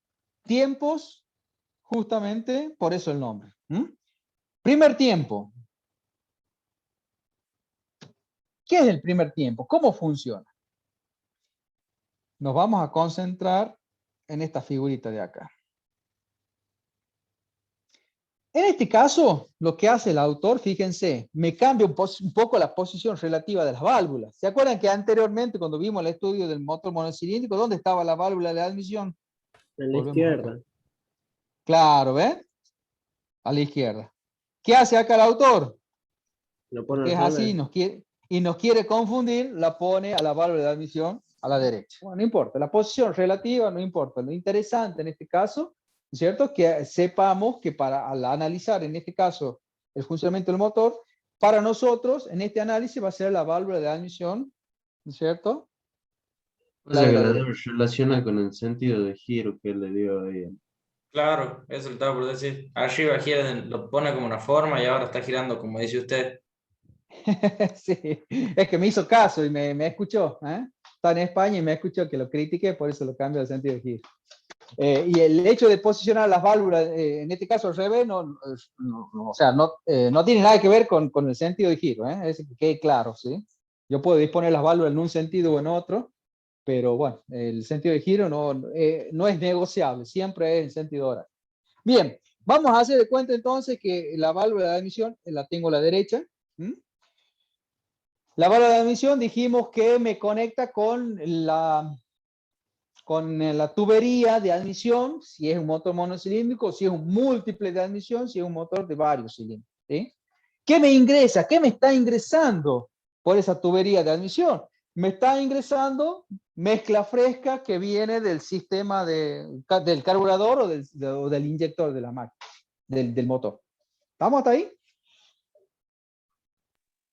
tiempos, justamente por eso el nombre. Primer tiempo. ¿Qué es el primer tiempo? ¿Cómo funciona? Nos vamos a concentrar en esta figurita de acá. En este caso, lo que hace el autor, fíjense, me cambia un poco la posición relativa de las válvulas. ¿Se acuerdan que anteriormente, cuando vimos el estudio del motor monocilíndrico, ¿dónde estaba la válvula de admisión? En la Volvemos izquierda. acá. Claro, ¿ven? A la izquierda. ¿Qué hace acá el autor? Lo pone Porque es al así, revés. nos quiere confundir, la pone a la válvula de admisión a la derecha. Bueno, no importa, la posición relativa no importa. Lo interesante en este caso, ¿cierto? Que sepamos que al analizar en este caso el funcionamiento del motor, para nosotros en este análisis va a ser la válvula de admisión, ¿cierto? O sea de que la la derecha. debes relacionar con el sentido de giro que él le dio ahí. Claro, eso lo estaba por decir. Arriba gira, lo pone como una forma y ahora está girando como dice usted. Sí, es que me hizo caso y me escuchó. Está en España y me escuchó que lo critiqué, por eso lo cambio de sentido de giro. Y el hecho de posicionar las válvulas, en este caso al revés, o sea, no tiene nada que ver con el sentido de giro, es que quede claro, ¿sí? Yo puedo disponer las válvulas en un sentido o en otro, pero bueno, el sentido de giro no es negociable, siempre es en sentido horario. Bien, vamos a hacer de cuenta entonces que la válvula de admisión la tengo a la derecha. La válvula de admisión dijimos que me conecta con la tubería de admisión, si es un motor monocilíndrico, si es un múltiple de admisión, si es un motor de varios cilindros. ¿Sí? ¿Qué me ingresa? ¿Qué me está ingresando por esa tubería de admisión? Me está ingresando mezcla fresca que viene del sistema del carburador o del inyector de la máquina, del motor. ¿Estamos hasta ahí?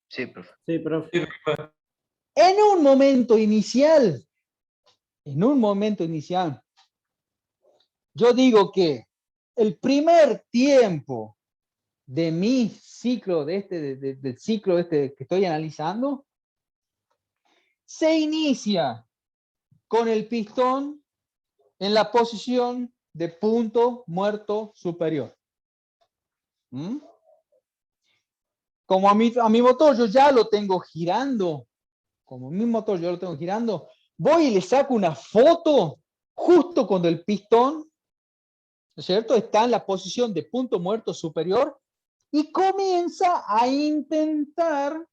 Sí, profe. Sí, profe. En un momento inicial, yo digo que el primer tiempo de mi ciclo, del ciclo que estoy analizando, se inicia con el pistón en la posición de punto muerto superior. Como a mi motor yo ya lo tengo girando, voy y le saco una foto justo cuando el pistón, ¿no es cierto?, está en la posición de punto muerto superior y comienza a intentar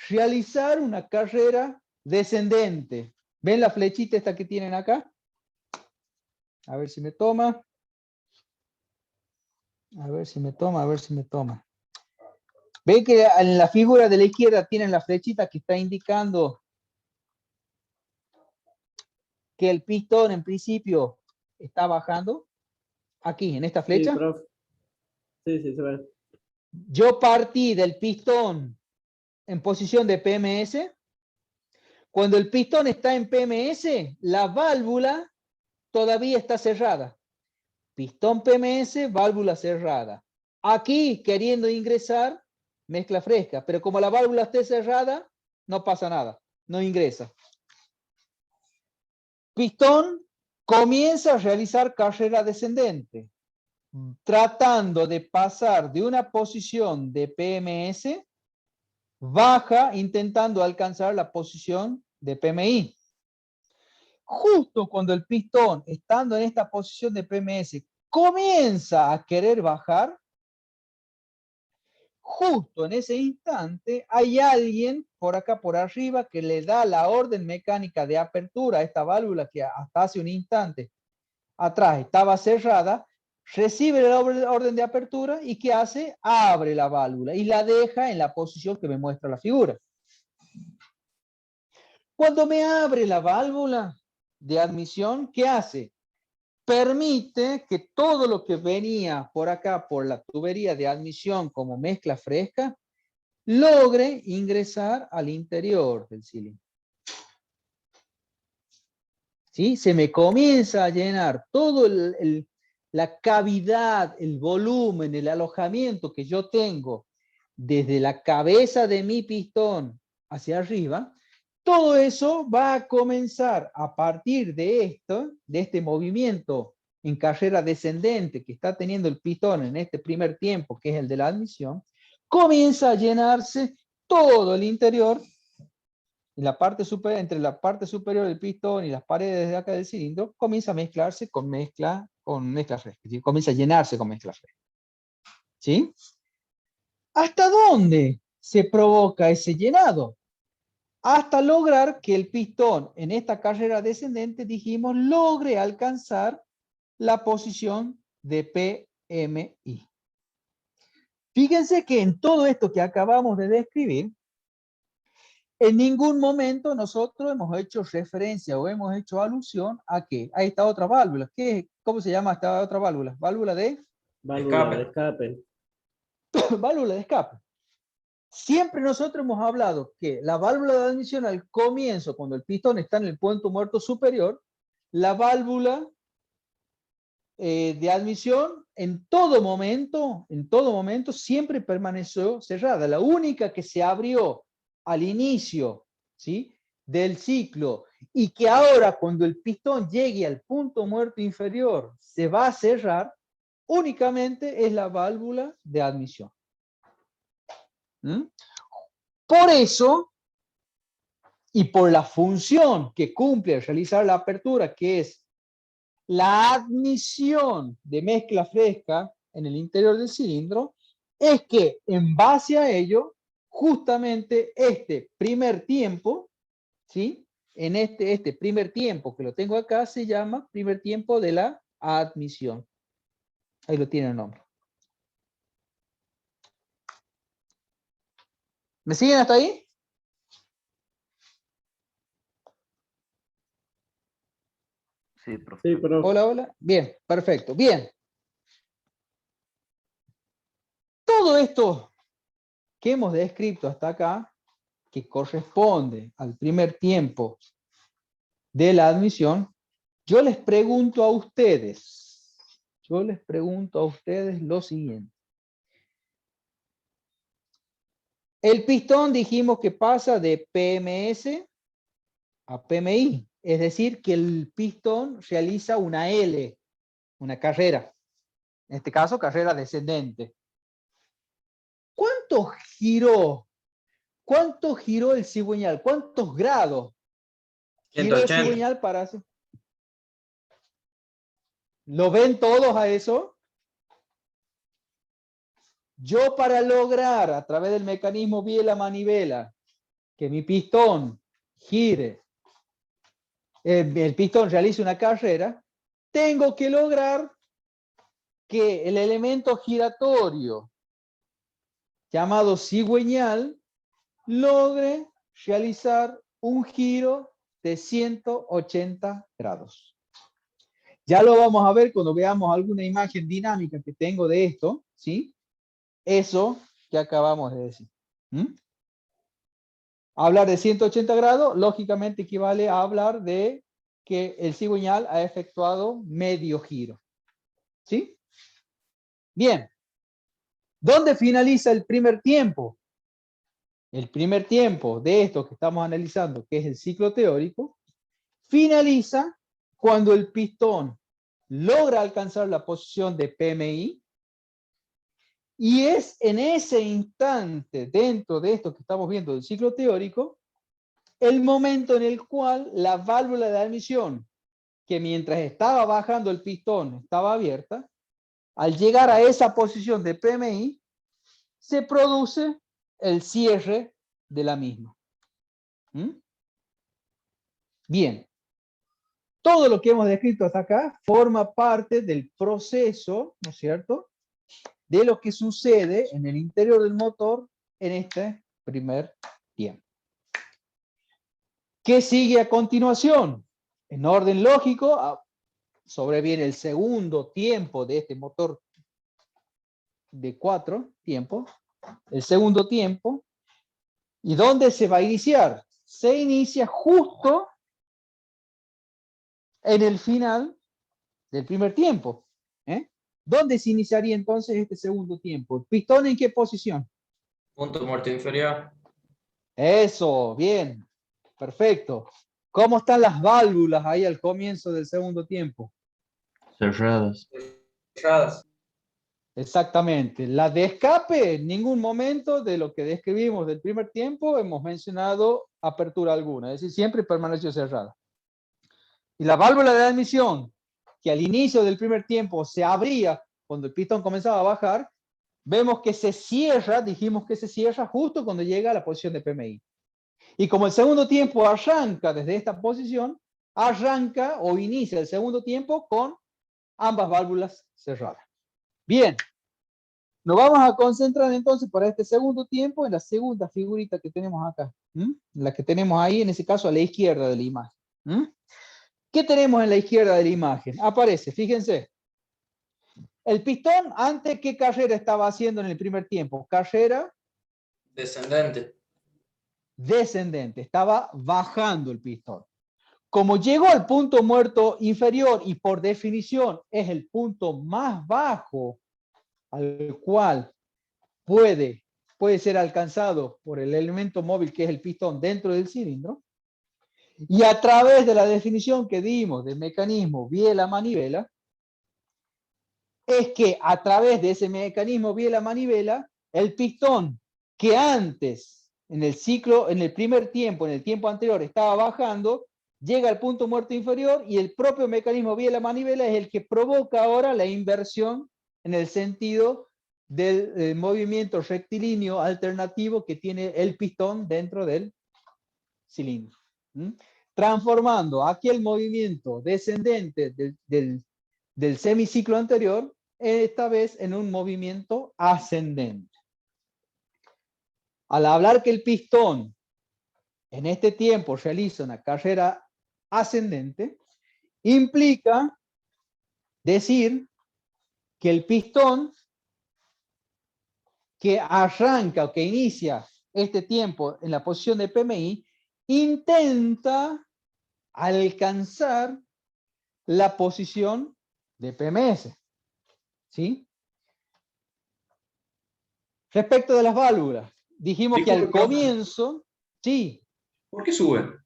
realizar una carrera descendente. ¿Ven la flechita esta que tienen acá? A ver si me toma. A ver si me toma. ¿Ven que en la figura de la izquierda tienen la flechita que está indicando que el pistón en principio está bajando? Aquí, en esta Sí, flecha. profe. Sí, se ve. Yo partí del pistón en posición de PMS. Cuando el pistón está en PMS, la válvula todavía está cerrada. Pistón PMS, válvula cerrada. Aquí, queriendo ingresar, mezcla fresca. Pero como la válvula esté cerrada, no pasa nada. No ingresa. Pistón comienza a realizar carrera descendente, tratando de pasar de una posición de PMS, baja intentando alcanzar la posición de PMI. Justo cuando el pistón, estando en esta posición de PMS, comienza a querer bajar, justo en ese instante hay alguien por acá por arriba que le da la orden mecánica de apertura a esta válvula que hasta hace un instante atrás estaba cerrada, recibe la orden de apertura y ¿qué hace? Abre la válvula y la deja en la posición que me muestra la figura. Cuando me abre la válvula de admisión, ¿qué hace? Permite que todo lo que venía por acá, por la tubería de admisión como mezcla fresca, logre ingresar al interior del cilindro. ¿Sí? Se me comienza a llenar todo la cavidad, el volumen, el alojamiento que yo tengo desde la cabeza de mi pistón hacia arriba. Todo eso va a comenzar a partir de esto, de este movimiento en carrera descendente que está teniendo el pistón en este primer tiempo, que es el de la admisión, comienza a llenarse todo el interior, en la parte superior, entre la parte superior del pistón y las paredes de acá del cilindro, comienza a mezclarse con mezcla fresca, ¿sí? Comienza a llenarse con mezcla fresca. ¿Sí? ¿Hasta dónde se provoca ese llenado? Hasta lograr que el pistón en esta carrera descendente, dijimos, logre alcanzar la posición de PMI. Fíjense que en todo esto que acabamos de describir, en ningún momento nosotros hemos hecho referencia o hemos hecho alusión a que a esta otra válvula. ¿Cómo se llama esta otra válvula? Válvula de escape. válvula de escape. Siempre nosotros hemos hablado que la válvula de admisión al comienzo, cuando el pistón está en el punto muerto superior, la válvula de admisión en todo momento siempre permaneció cerrada. La única que se abrió al inicio, ¿sí?, del ciclo y que ahora cuando el pistón llegue al punto muerto inferior se va a cerrar, únicamente es la válvula de admisión. Por eso, y por la función que cumple al realizar la apertura, que es la admisión de mezcla fresca en el interior del cilindro, es que en base a ello, justamente este primer tiempo, ¿sí?, en este primer tiempo que lo tengo acá, se llama primer tiempo de la admisión. Ahí lo tiene el nombre. ¿Me siguen hasta ahí? Sí, profe. Sí, pero Hola, hola. Bien, perfecto. Bien. Todo esto que hemos descrito hasta acá, que corresponde al primer tiempo de la admisión, yo les pregunto a ustedes lo siguiente. El pistón dijimos que pasa de PMS a PMI, es decir, que el pistón realiza una L, una carrera, en este caso carrera descendente. ¿Cuánto giró el cigüeñal? ¿Cuántos grados giró el 180. cigüeñal para hacer? ¿Lo ven todos a eso? Yo para lograr a través del mecanismo biela-manivela que mi pistón gire, el pistón realice una carrera, tengo que lograr que el elemento giratorio llamado cigüeñal logre realizar un giro de 180 grados. Ya lo vamos a ver cuando veamos alguna imagen dinámica que tengo de esto, ¿sí? Eso que acabamos de decir. Hablar de 180 grados, lógicamente equivale a hablar de que el cigüeñal ha efectuado medio giro. ¿Sí? Bien. ¿Dónde finaliza el primer tiempo? El primer tiempo de esto que estamos analizando, que es el ciclo teórico, finaliza cuando el pistón logra alcanzar la posición de PMI, y es en ese instante, dentro de esto que estamos viendo del ciclo teórico, el momento en el cual la válvula de admisión, que mientras estaba bajando el pistón estaba abierta, al llegar a esa posición de PMI, se produce el cierre de la misma. Bien. todo lo que hemos descrito hasta acá forma parte del proceso, ¿no es cierto?, de lo que sucede en el interior del motor en este primer tiempo. ¿Qué sigue a continuación? En orden lógico, sobreviene el segundo tiempo de este motor de 4 tiempos, el segundo tiempo. ¿Y dónde se va a iniciar? Se inicia justo en el final del primer tiempo. ¿Dónde se iniciaría entonces este segundo tiempo? ¿El pistón en qué posición? Punto muerto inferior. Eso, bien, perfecto. ¿Cómo están las válvulas ahí al comienzo del segundo tiempo? Cerradas. Cerradas. Exactamente. La de escape, en ningún momento de lo que describimos del primer tiempo hemos mencionado apertura alguna, es decir, siempre permaneció cerrada. Y la válvula de admisión, que al inicio del primer tiempo se abría cuando el pistón comenzaba a bajar, vemos que se cierra, dijimos que se cierra justo cuando llega a la posición de PMI. Y como el segundo tiempo arranca desde esta posición, arranca o inicia el segundo tiempo con ambas válvulas cerradas. Bien, nos vamos a concentrar entonces para este segundo tiempo en la segunda figurita que tenemos acá. La que tenemos ahí, en ese caso, a la izquierda de la imagen. ¿Qué tenemos en la izquierda de la imagen? Aparece, fíjense. El pistón, ¿antes qué carrera estaba haciendo en el primer tiempo? Carrera Descendente. descendente, estaba bajando el pistón. Como llegó al punto muerto inferior y por definición es el punto más bajo al cual puede ser alcanzado por el elemento móvil que es el pistón dentro del cilindro, y a través de la definición que dimos del mecanismo biela-manivela, es que a través de ese mecanismo biela-manivela, el pistón que antes, en el ciclo, en el primer tiempo, en el tiempo anterior, estaba bajando, llega al punto muerto inferior y el propio mecanismo biela-manivela es el que provoca ahora la inversión en el sentido del movimiento rectilíneo alternativo que tiene el pistón dentro del cilindro. Transformando aquel movimiento descendente del semiciclo anterior, esta vez en un movimiento ascendente. Al hablar que el pistón en este tiempo realiza una carrera ascendente, implica decir que el pistón que arranca o que inicia este tiempo en la posición de PMI intenta alcanzar la posición de PMS. ¿Sí? Respecto de las válvulas, dijimos que al comienzo, sí. ¿Por qué sube?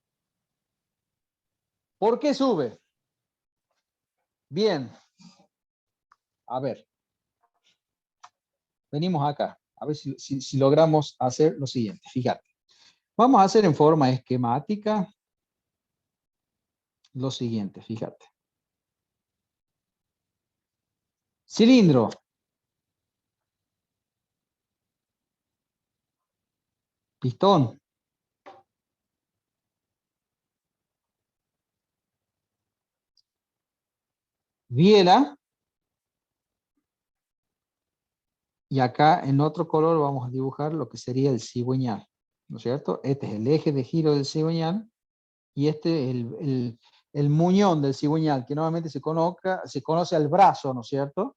¿Por qué sube? Bien. A ver. Venimos acá. A ver si logramos hacer lo siguiente. Fíjate. Vamos a hacer en forma esquemática lo siguiente. Fíjate. Cilindro. Pistón. Biela. Y acá en otro color vamos a dibujar lo que sería el cigüeñal, ¿no es cierto? Este es el eje de giro del cigüeñal y este es el muñón del cigüeñal, que normalmente se conoce al brazo, ¿no es cierto?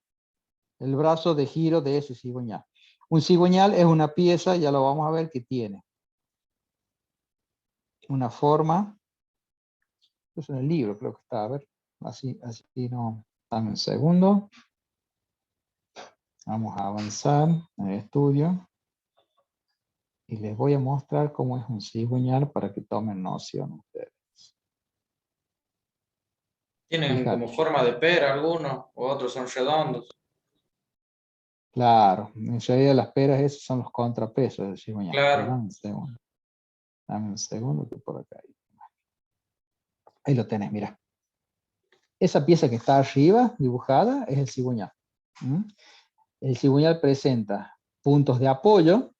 El brazo de giro de ese cigüeñal. Un cigüeñal es una pieza, ya lo vamos a ver, que tiene una forma, eso en el libro creo que está, a ver, así no, dame un segundo. Vamos a avanzar en el estudio. Y les voy a mostrar cómo es un cigüeñal para que tomen noción ustedes. Tienen Fíjate. como forma de pera algunos, o otros son redondos. Claro, en realidad las peras esos son los contrapesos del cigüeñal. Claro. Dame un segundo que por acá. Ahí lo tenés, mira. Esa pieza que está arriba, dibujada, es el cigüeñal. El cigüeñal presenta puntos de apoyo,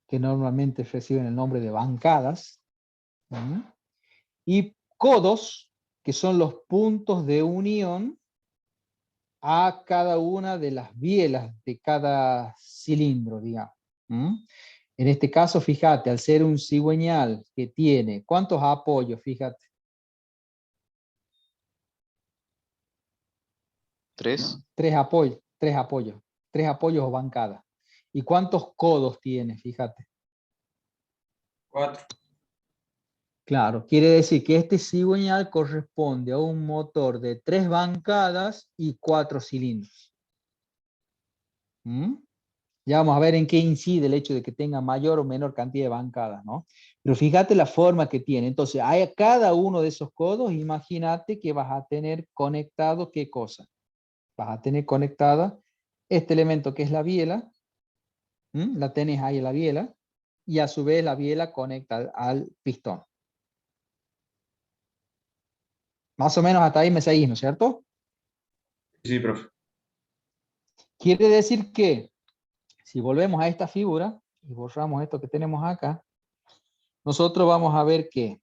que normalmente reciben el nombre de bancadas, y codos, que son los puntos de unión a cada una de las bielas de cada cilindro, digamos. En este caso, fíjate, al ser un cigüeñal que tiene, ¿cuántos apoyos? Fíjate. 3. 3 apoyos, 3 apoyos. 3 apoyos o bancadas. ¿Y cuántos codos tiene? Fíjate. 4. Claro, quiere decir que este cigüeñal corresponde a un motor de 3 bancadas y 4 cilindros. Ya vamos a ver en qué incide el hecho de que tenga mayor o menor cantidad de bancadas, ¿no? Pero fíjate la forma que tiene. Entonces, a cada uno de esos codos, imagínate que vas a tener conectado, ¿qué cosa? Vas a tener conectada este elemento que es la biela, la tenés ahí en la biela, y a su vez la biela conecta al pistón. Más o menos hasta ahí me seguís, ¿no es cierto? Sí, profe. Quiere decir que, si volvemos a esta figura, y borramos esto que tenemos acá, nosotros vamos a ver que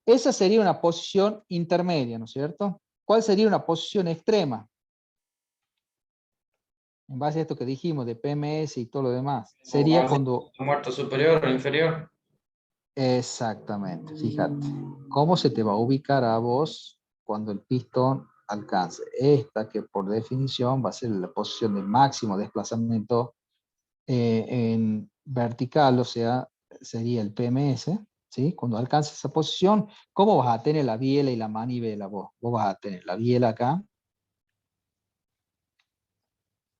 esa sería una posición intermedia, ¿no es cierto? ¿Cuál sería una posición extrema? En base a esto que dijimos de PMS y todo lo demás. Sería cuando... Muerto superior o inferior. Exactamente, fíjate. ¿Cómo se te va a ubicar a vos cuando el pistón alcance? Esta que por definición va a ser la posición de máximo desplazamiento en vertical, o sea, sería el PMS, ¿sí? Cuando alcance esa posición, ¿cómo vas a tener la biela y la manivela vos? Vos vas a tener la biela acá,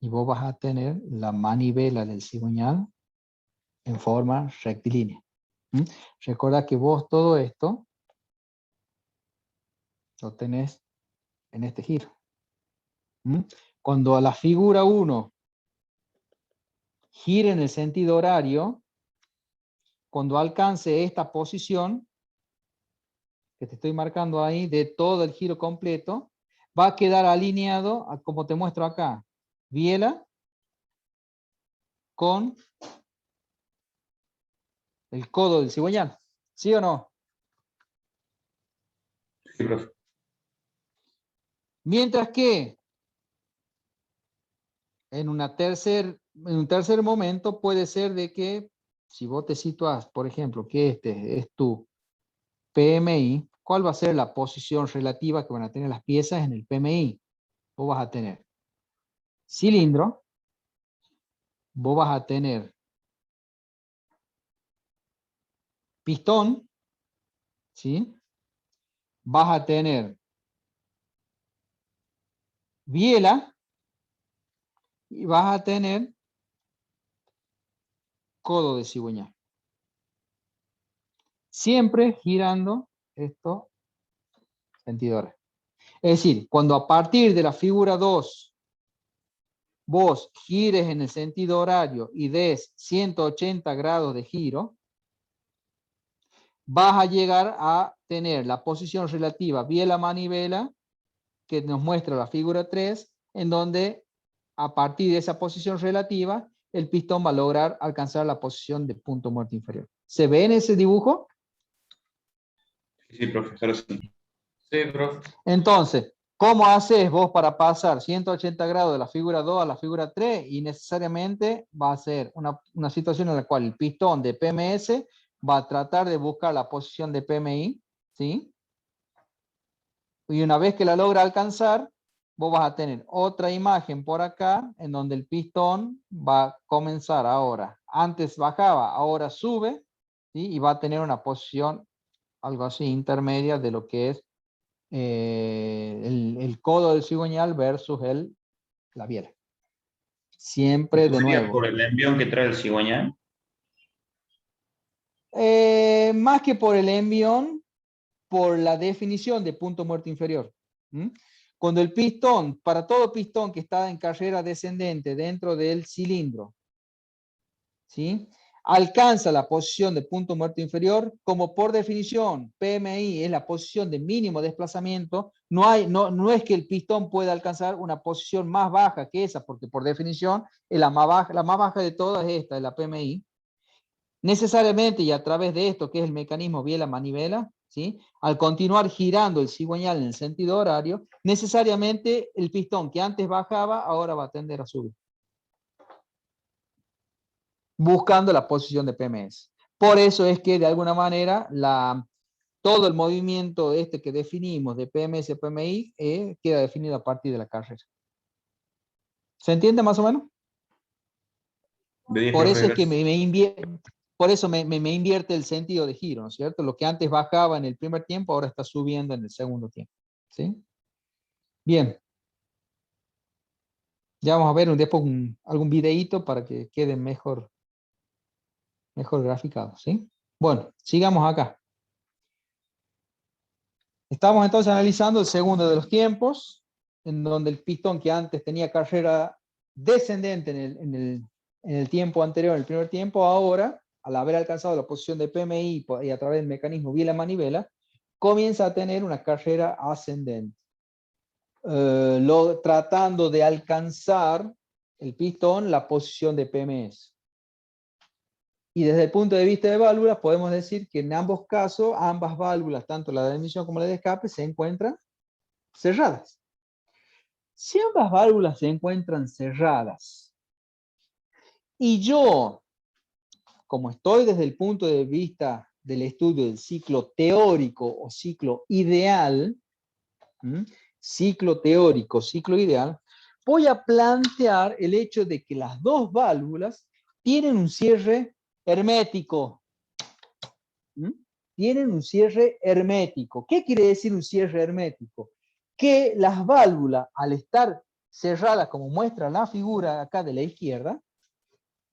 y vos vas a tener la manivela del cigüeñal en forma rectilínea. Recuerda que vos todo esto lo tenés en este giro. Cuando a la figura 1 gire en el sentido horario, cuando alcance esta posición, que te estoy marcando ahí, de todo el giro completo, va a quedar alineado, como te muestro acá, biela con el codo del cigüeñal. ¿Sí o no? Sí, profe. Mientras que en un tercer momento puede ser de que, si vos te situás, por ejemplo, que este es tu PMI, ¿cuál va a ser la posición relativa que van a tener las piezas en el PMI? Vos vas a tener cilindro, vos vas a tener pistón, ¿sí? Vas a tener biela y vas a tener codo de cigüeñal. Siempre girando estos sentidores. Es decir, cuando a partir de la figura 2 vos gires en el sentido horario y des 180 grados de giro, vas a llegar a tener la posición relativa biela-manivela que nos muestra la figura 3, en donde a partir de esa posición relativa el pistón va a lograr alcanzar la posición de punto muerto inferior. ¿Se ve en ese dibujo? Sí, profesor, sí. Sí, profe. Entonces, ¿cómo haces vos para pasar 180 grados de la figura 2 a la figura 3? Y necesariamente va a ser una situación en la cual el pistón de PMS va a tratar de buscar la posición de PMI, ¿sí? Y una vez que la logra alcanzar, vos vas a tener otra imagen por acá, en donde el pistón va a comenzar ahora. Antes bajaba, ahora sube, ¿sí? Y va a tener una posición, algo así, intermedia de lo que es el codo del cigüeñal versus la biela. Siempre de nuevo. ¿Por el envión que trae el cigüeñal? Más que por el envión, por la definición de punto muerto inferior. Cuando el pistón, para todo pistón que está en carrera descendente dentro del cilindro, ¿sí? Alcanza la posición de punto muerto inferior, como por definición PMI es la posición de mínimo desplazamiento, no es que el pistón pueda alcanzar una posición más baja que esa, porque por definición es la más baja de todas es esta, es la PMI. Necesariamente, y a través de esto, que es el mecanismo biela-manivela, ¿sí? Al continuar girando el cigüeñal en el sentido horario, necesariamente el pistón que antes bajaba, ahora va a tender a subir. Buscando la posición de PMS. Por eso es que de alguna manera todo el movimiento que definimos de PMS, PMI, queda definido a partir de la carrera. ¿Se entiende más o menos? Por eso es que por eso me invierte el sentido de giro, ¿no es cierto? Lo que antes bajaba en el primer tiempo, ahora está subiendo en el segundo tiempo. ¿Sí? Bien. Ya vamos a ver después algún videíto para que quede mejor graficado. ¿Sí? Bueno, sigamos acá. Estamos entonces analizando el segundo de los tiempos, en donde el pistón que antes tenía carrera descendente en el tiempo anterior, en el primer tiempo, ahora, al haber alcanzado la posición de PMI y a través del mecanismo biela-manivela, comienza a tener una carrera ascendente. Tratando de alcanzar el pistón la posición de PMS. Y desde el punto de vista de válvulas, podemos decir que en ambos casos, ambas válvulas, tanto la de admisión como la de escape, se encuentran cerradas. Si ambas válvulas se encuentran cerradas, y yo, como estoy desde el punto de vista del estudio del ciclo teórico o ciclo ideal, ciclo teórico, ciclo ideal, voy a plantear el hecho de que las dos válvulas tienen un cierre hermético. Tienen un cierre hermético. ¿Qué quiere decir un cierre hermético? Que las válvulas, al estar cerradas, como muestra la figura acá de la izquierda,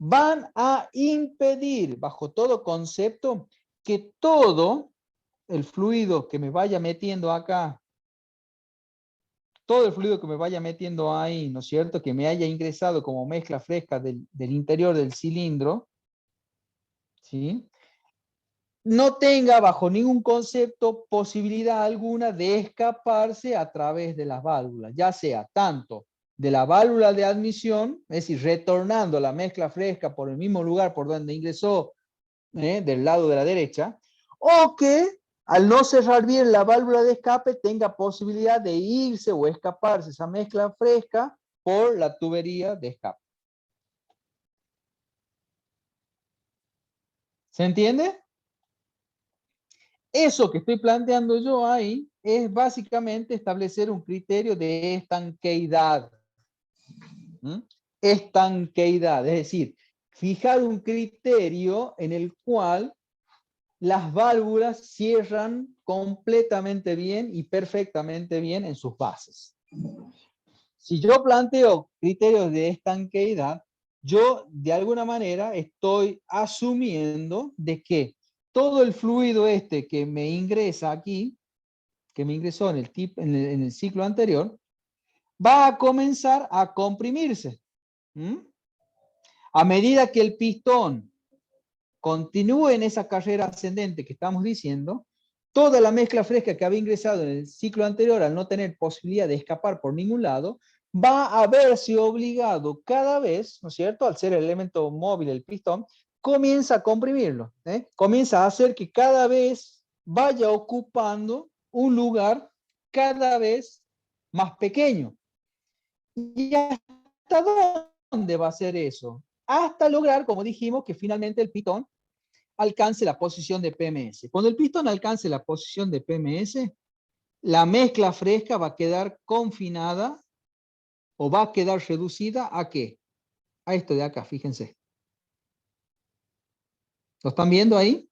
van a impedir, bajo todo concepto, que todo el fluido que me vaya metiendo acá, todo el fluido que me vaya metiendo ahí, ¿no es cierto?, que me haya ingresado como mezcla fresca del interior del cilindro, ¿sí?, no tenga bajo ningún concepto posibilidad alguna de escaparse a través de las válvulas, ya sea tanto de la válvula de admisión, es decir, retornando la mezcla fresca por el mismo lugar por donde ingresó, del lado de la derecha, o que al no cerrar bien la válvula de escape tenga posibilidad de irse o escaparse esa mezcla fresca por la tubería de escape. ¿Se entiende? Eso que estoy planteando yo ahí es básicamente establecer un criterio de estanqueidad. Estanqueidad, es decir, fijar un criterio en el cual las válvulas cierran completamente bien y perfectamente bien en sus bases. Si yo planteo criterios de estanqueidad, yo de alguna manera estoy asumiendo de que todo el fluido que me ingresa aquí, que me ingresó en el ciclo anterior, va a comenzar a comprimirse. A medida que el pistón continúe en esa carrera ascendente que estamos diciendo, toda la mezcla fresca que había ingresado en el ciclo anterior, al no tener posibilidad de escapar por ningún lado, va a verse obligado cada vez, ¿no es cierto?, al ser el elemento móvil el pistón, comienza a comprimirlo, comienza a hacer que cada vez vaya ocupando un lugar cada vez más pequeño. ¿Y hasta dónde va a ser eso? Hasta lograr, como dijimos, que finalmente el pistón alcance la posición de PMS. Cuando el pistón alcance la posición de PMS, la mezcla fresca va a quedar confinada o va a quedar reducida ¿a qué? A esto de acá, fíjense. ¿Lo están viendo ahí?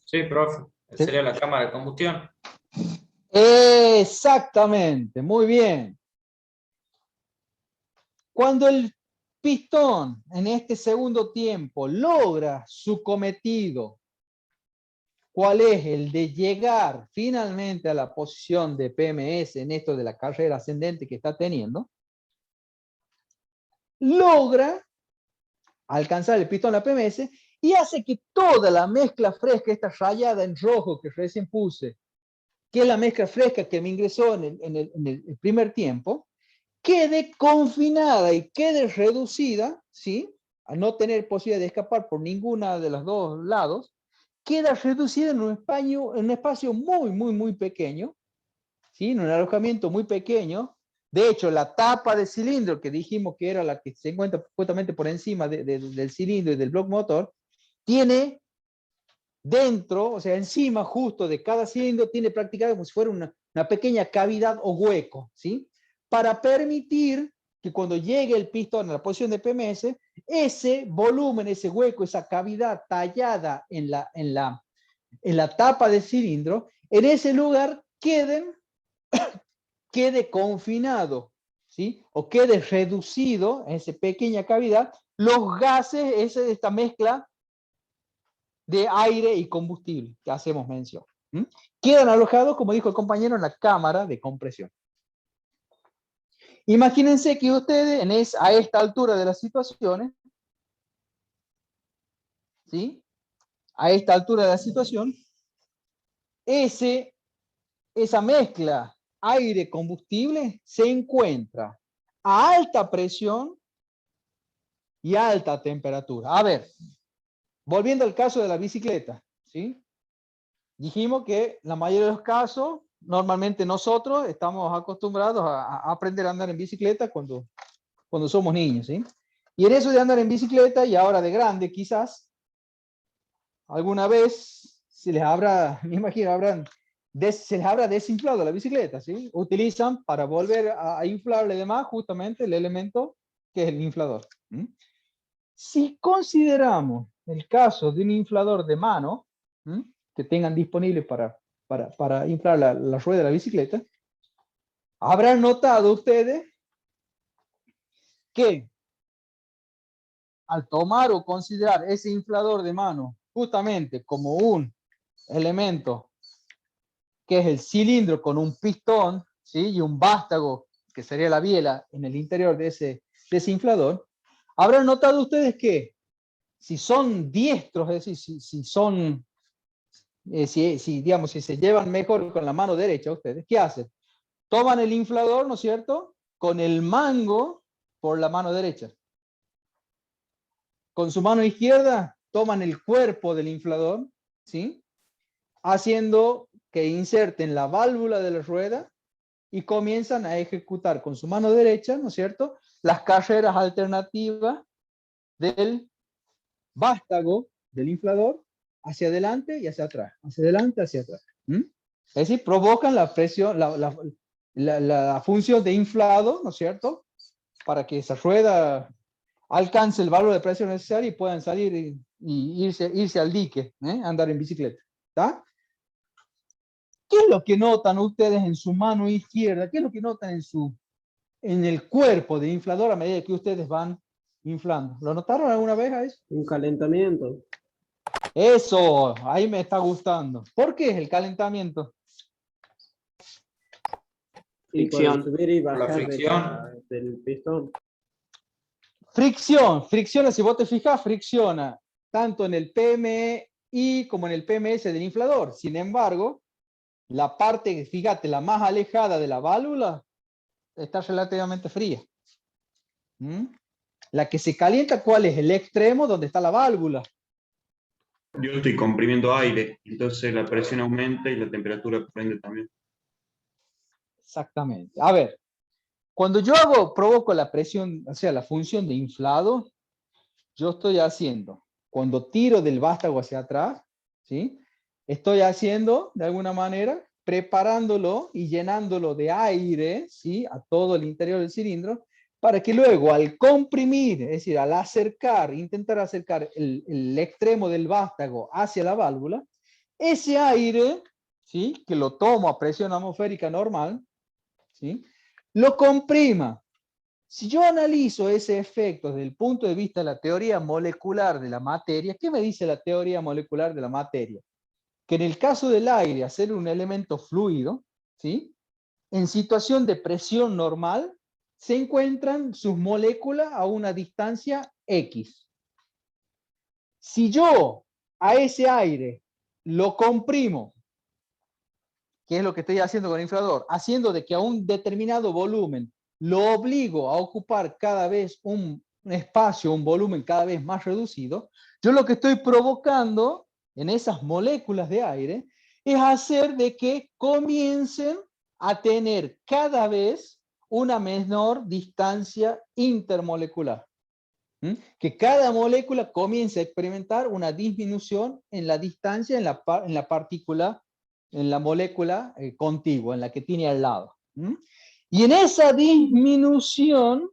Sí, profe. Sería la cámara de combustión. Exactamente, muy bien. Cuando el pistón en este segundo tiempo logra su cometido, ¿cuál es? El de llegar finalmente a la posición de PMS en esto de la carrera ascendente que está teniendo, logra alcanzar el pistón a la PMS y hace que toda la mezcla fresca, esta rayada en rojo que recién puse, que es la mezcla fresca que me ingresó en el primer tiempo, quede confinada y quede reducida, ¿sí?, al no tener posibilidad de escapar por ninguna de los dos lados, queda reducida en un espacio muy, muy, muy pequeño, ¿sí? En un alojamiento muy pequeño. De hecho, la tapa del cilindro, que dijimos que era la que se encuentra justamente por encima del cilindro y del bloque motor, tiene dentro, o sea, encima justo de cada cilindro, tiene prácticamente como si fuera una pequeña cavidad o hueco, ¿sí? Para permitir que cuando llegue el pistón a la posición de PMS, ese volumen, ese hueco, esa cavidad tallada en la tapa del cilindro, en ese lugar quede confinado, ¿sí? O quede reducido en esa pequeña cavidad los gases, esta mezcla de aire y combustible que hacemos mención. Quedan alojados, como dijo el compañero, en la cámara de compresión. Imagínense que ustedes a esta altura de las situaciones, ¿sí? A esta altura de la situación, esa mezcla aire-combustible se encuentra a alta presión y alta temperatura. A ver, volviendo al caso de la bicicleta, ¿sí? Dijimos que la mayoría de los casos, normalmente nosotros estamos acostumbrados a aprender a andar en bicicleta cuando somos niños, ¿sí? Y en eso de andar en bicicleta, y ahora de grande quizás, alguna vez se les habrá, me imagino, se les habrá desinflado la bicicleta, ¿sí? Utilizan para volver a inflarle demás justamente el elemento que es el inflador. Si consideramos el caso de un inflador de mano, que tengan disponible para inflar la rueda de la bicicleta, habrán notado ustedes que al tomar o considerar ese inflador de mano justamente como un elemento que es el cilindro con un pistón, ¿sí? Y un vástago, que sería la biela, en el interior de ese inflador, habrán notado ustedes que si son diestros, es decir, si son, digamos, si se llevan mejor con la mano derecha ustedes, ¿qué hacen? Toman el inflador, ¿no es cierto?, con el mango por la mano derecha. Con su mano izquierda toman el cuerpo del inflador, ¿sí?, haciendo que inserten la válvula de la rueda y comienzan a ejecutar con su mano derecha, ¿no es cierto?, las carreras alternativas del vástago del inflador hacia adelante y hacia atrás, hacia adelante, hacia atrás. Es decir, provocan la presión, la función de inflado, ¿no es cierto?, para que esa rueda alcance el valor de presión necesario y puedan salir y irse al dique, andar en bicicleta. ¿Está? ¿Qué es lo que notan ustedes en su mano izquierda? ¿Qué es lo que notan en el cuerpo del inflador a medida que ustedes van inflando? ¿Lo notaron alguna vez a eso? Un calentamiento. Eso, ahí me está gustando. ¿Por qué es el calentamiento? Y por el Fricción. subir y La bajar fricción. del pistón. Fricciona, si vos te fijas, fricciona tanto en el PMI como en el PMS del inflador. Sin embargo, la parte, fíjate, la más alejada de la válvula está relativamente fría. La que se calienta, ¿cuál es? El extremo donde está la válvula. Yo estoy comprimiendo aire, entonces la presión aumenta y la temperatura por ende también. Exactamente. A ver, cuando yo provoco la presión, o sea, la función de inflado, yo estoy haciendo, cuando tiro del vástago hacia atrás, ¿sí?, estoy haciendo, de alguna manera, preparándolo y llenándolo de aire, ¿sí?, a todo el interior del cilindro, para que luego al comprimir, es decir, al intentar acercar el extremo del vástago hacia la válvula, ese aire, ¿sí?, que lo tomo a presión atmosférica normal, ¿sí?, lo comprima. Si yo analizo ese efecto desde el punto de vista de la teoría molecular de la materia, ¿qué me dice la teoría molecular de la materia? Que en el caso del aire, hacer un elemento fluido, ¿sí?, en situación de presión normal, se encuentran sus moléculas a una distancia X. Si yo a ese aire lo comprimo, ¿qué es lo que estoy haciendo con el inflador? Haciendo de que a un determinado volumen lo obligo a ocupar cada vez un espacio, un volumen cada vez más reducido, yo lo que estoy provocando en esas moléculas de aire es hacer de que comiencen a tener cada vez una menor distancia intermolecular. Que cada molécula comience a experimentar una disminución en la distancia en la partícula, en la molécula contigua, en la que tiene al lado. Y en esa disminución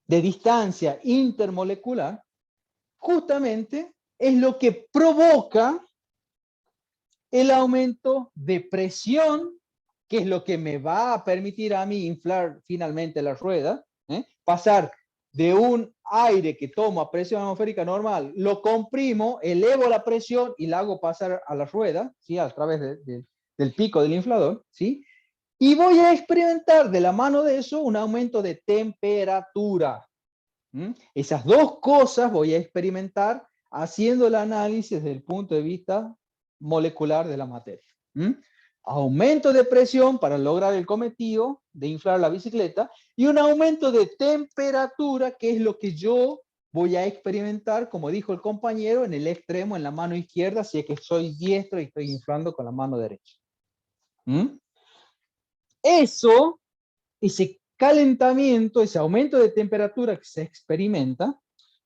de distancia intermolecular, justamente es lo que provoca el aumento de presión, que es lo que me va a permitir a mí inflar finalmente la rueda, pasar de un aire que tomo a presión atmosférica normal, lo comprimo, elevo la presión y la hago pasar a la rueda, ¿sí? A través del pico del inflador, ¿sí? Y voy a experimentar de la mano de eso un aumento de temperatura. Esas dos cosas voy a experimentar haciendo el análisis desde el punto de vista molecular de la materia. Aumento de presión para lograr el cometido de inflar la bicicleta y un aumento de temperatura, que es lo que yo voy a experimentar, como dijo el compañero, en el extremo, en la mano izquierda, si es que soy diestro y estoy inflando con la mano derecha. Eso, ese calentamiento, ese aumento de temperatura que se experimenta,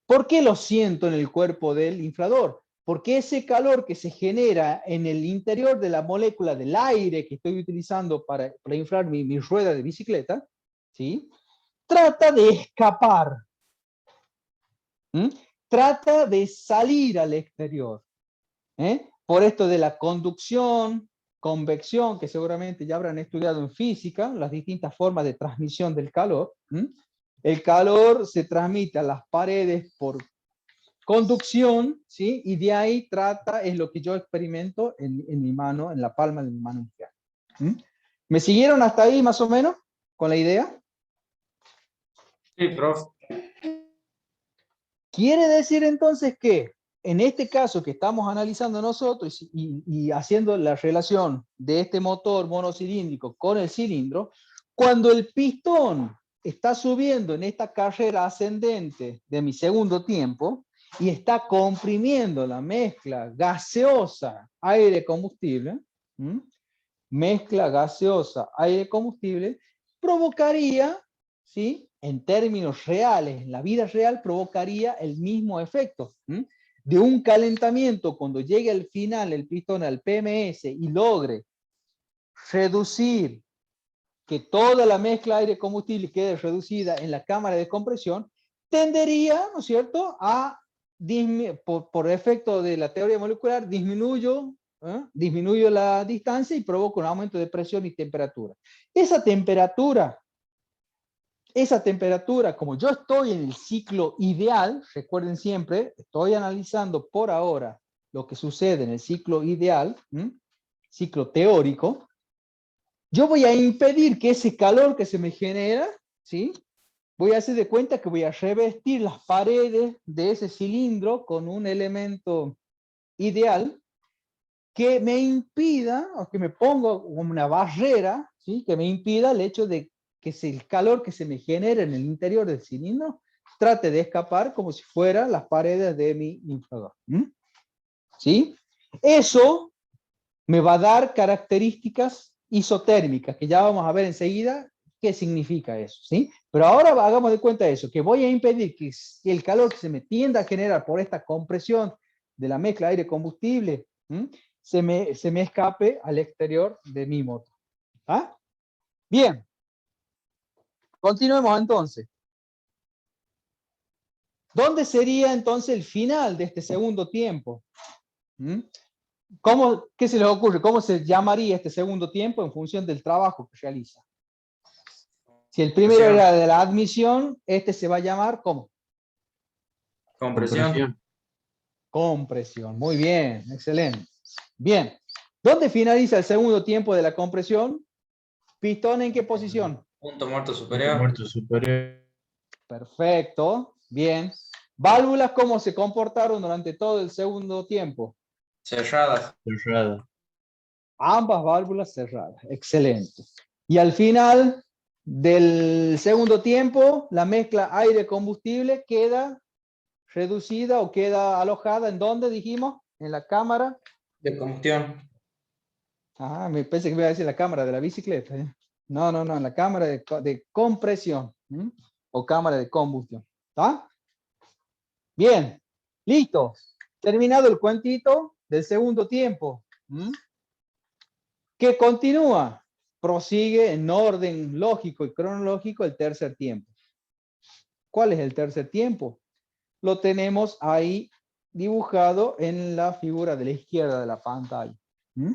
¿por qué lo siento en el cuerpo del inflador? Porque ese calor que se genera en el interior de la molécula del aire que estoy utilizando para inflar mi rueda de bicicleta, ¿sí? Trata de escapar. Trata de salir al exterior. Por esto de la conducción, convección, que seguramente ya habrán estudiado en física, las distintas formas de transmisión del calor. El calor se transmite a las paredes por conducción, ¿sí? Y de ahí es lo que yo experimento en mi mano, en la palma de mi mano izquierda. ¿Me siguieron hasta ahí más o menos con la idea? Sí, profe. Quiere decir entonces que en este caso que estamos analizando nosotros y haciendo la relación de este motor monocilíndrico con el cilindro, cuando el pistón está subiendo en esta carrera ascendente de mi segundo tiempo y está comprimiendo la mezcla gaseosa aire-combustible, mezcla gaseosa aire-combustible, provocaría, ¿sí? En términos reales, en la vida real, provocaría el mismo efecto. De un calentamiento cuando llegue al final el pistón al PMS y logre reducir que toda la mezcla aire-combustible quede reducida en la cámara de compresión, tendería, ¿no es cierto?, a, por efecto de la teoría molecular, disminuyo la distancia y provoco un aumento de presión y temperatura. Esa temperatura, como yo estoy en el ciclo ideal, recuerden siempre, estoy analizando por ahora lo que sucede en el ciclo ideal, ciclo teórico, yo voy a impedir que ese calor que se me genera, ¿sí? Voy a hacer de cuenta que voy a revestir las paredes de ese cilindro con un elemento ideal que me impida, o que me ponga como una barrera, ¿sí? Que me impida el hecho de que el calor que se me genera en el interior del cilindro trate de escapar como si fueran las paredes de mi inflador. ¿Sí? Eso me va a dar características isotérmicas, que ya vamos a ver enseguida qué significa eso, ¿sí? Pero ahora hagamos de cuenta eso, que voy a impedir que el calor que se me tienda a generar por esta compresión de la mezcla aire-combustible se me escape al exterior de mi motor. ¿Ah? Bien. Continuemos entonces. ¿Dónde sería entonces el final de este segundo tiempo? ¿Qué se les ocurre? ¿Cómo se llamaría este segundo tiempo en función del trabajo que realiza? Si el primero era de la admisión, este se va a llamar ¿cómo? Compresión. Compresión. Muy bien, excelente. Bien. ¿Dónde finaliza el segundo tiempo de la compresión? ¿Pistón en qué posición? Punto muerto superior. Muerto superior. Perfecto. Bien. ¿Válvulas cómo se comportaron durante todo el segundo tiempo? Cerradas. Cerrada. Ambas válvulas cerradas. Excelente. Y al final, Del segundo tiempo, la mezcla aire-combustible queda reducida o queda alojada, ¿en dónde dijimos? En la cámara. De combustión. Ah, me pensé que me iba a decir la cámara de la bicicleta. ¿Eh? No, en la cámara de compresión. ¿Mm? O cámara de combustión. ¿Está? Bien, listo. Terminado el cuentito del segundo tiempo. ¿Mm? ¿Qué continúa? Prosigue en orden lógico y cronológico el tercer tiempo. ¿Cuál es el tercer tiempo? Lo tenemos ahí dibujado en la figura de la izquierda de la pantalla. ¿Mm?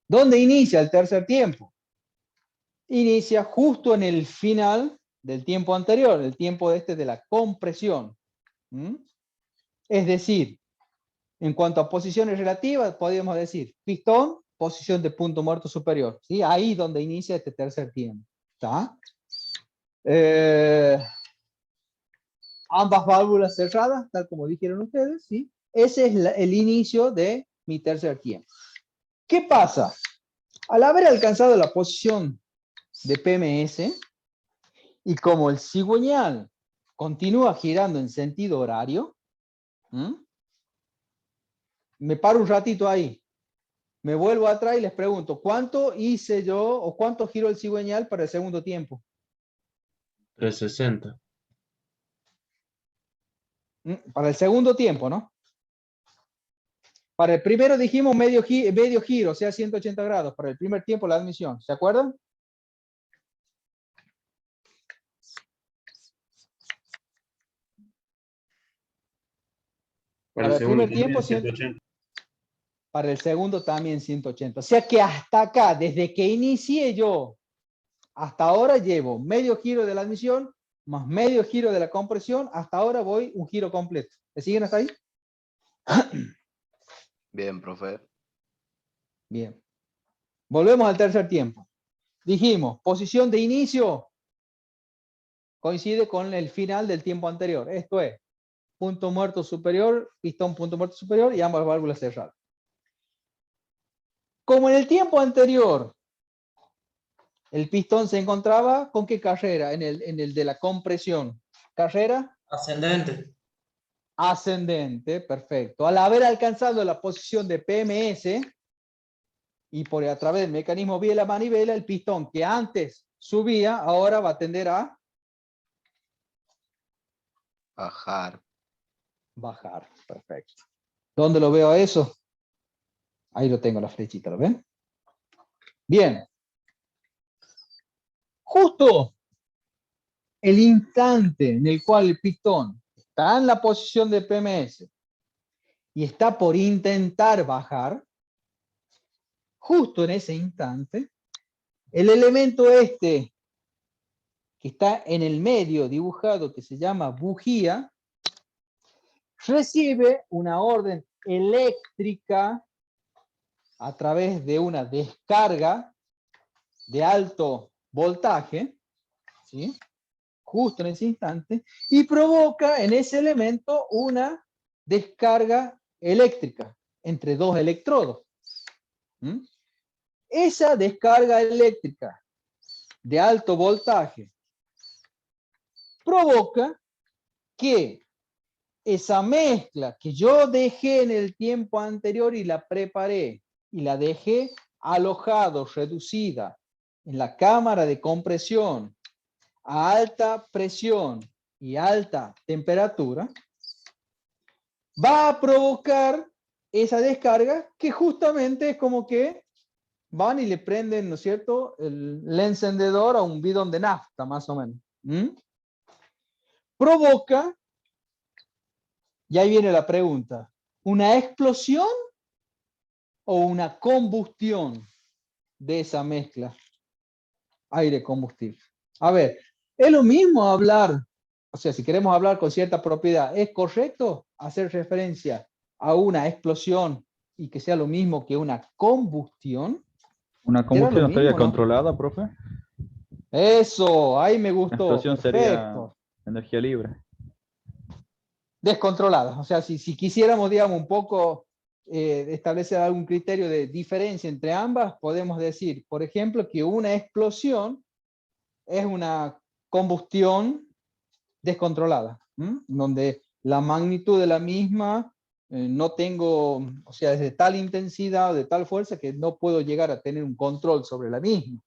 ¿Dónde inicia el tercer tiempo? Inicia justo en el final del tiempo anterior, el tiempo de la compresión. ¿Mm? Es decir, en cuanto a posiciones relativas, podríamos decir pistón, posición de punto muerto superior. ¿Sí? Ahí donde inicia este tercer tiempo. ¿Está? Ambas válvulas cerradas, tal como dijeron ustedes. ¿Sí? Ese es el inicio de mi tercer tiempo. ¿Qué pasa? Al haber alcanzado la posición de PMS, y como el cigüeñal continúa girando en sentido horario, me paro un ratito ahí, me vuelvo atrás y les pregunto, ¿cuánto hice yo o cuánto giró el cigüeñal para el segundo tiempo? 360. Para el segundo tiempo, ¿no? Para el primero dijimos medio giro, o sea, 180 grados. Para el primer tiempo la admisión, ¿se acuerdan? Para Para el el segundo primer tiempo, también 180. para el segundo también 180. O sea que hasta acá, desde que inicié yo, hasta ahora llevo medio giro de la admisión, más medio giro de la compresión, hasta ahora voy un giro completo. ¿Me siguen hasta ahí? Bien, profe. Bien. Volvemos al tercer tiempo. Dijimos, posición de inicio coincide con el final del tiempo anterior. Esto es, punto muerto superior, pistón punto muerto superior y ambas válvulas cerradas. Como en el tiempo anterior, el pistón se encontraba con qué carrera, en el de la compresión. ¿Carrera? Ascendente. Ascendente, perfecto. Al haber alcanzado la posición de PMS y por a través del mecanismo biela-manivela, el pistón que antes subía, ahora va a tender a Bajar. bajar. Perfecto. ¿Dónde lo veo eso? Ahí lo tengo la flechita, ¿lo ven? Bien. Justo el instante en el cual el pistón está en la posición de PMS y está por intentar bajar, justo en ese instante, el elemento este que está en el medio dibujado, que se llama bujía, recibe una orden eléctrica a través de una descarga de alto voltaje, ¿sí? Justo en ese instante, y provoca en ese elemento una descarga eléctrica entre dos electrodos. ¿Mm? Esa descarga eléctrica de alto voltaje provoca que esa mezcla que yo dejé en el tiempo anterior y la preparé y la dejé alojado, reducida en la cámara de compresión a alta presión y alta temperatura, va a provocar esa descarga que justamente es como que van y le prenden, ¿no es cierto?, el encendedor a un bidón de nafta, más o menos. Provoca, y ahí viene la pregunta, ¿una explosión o una combustión de esa mezcla aire-combustible? A ver, es lo mismo hablar, o sea, si queremos hablar con cierta propiedad, ¿es correcto hacer referencia a una explosión y que sea lo mismo que una combustión? ¿Una ¿Será lo combustión estaría mismo, no? controlada, profe? Eso, ahí me La gustó, explosión sería perfecto. energía libre. Descontrolada, o sea, si quisiéramos, digamos, un poco establecer algún criterio de diferencia entre ambas, podemos decir, por ejemplo, que una explosión es una combustión descontrolada, donde la magnitud de la misma no tengo, o sea, es de tal intensidad o de tal fuerza que no puedo llegar a tener un control sobre la misma.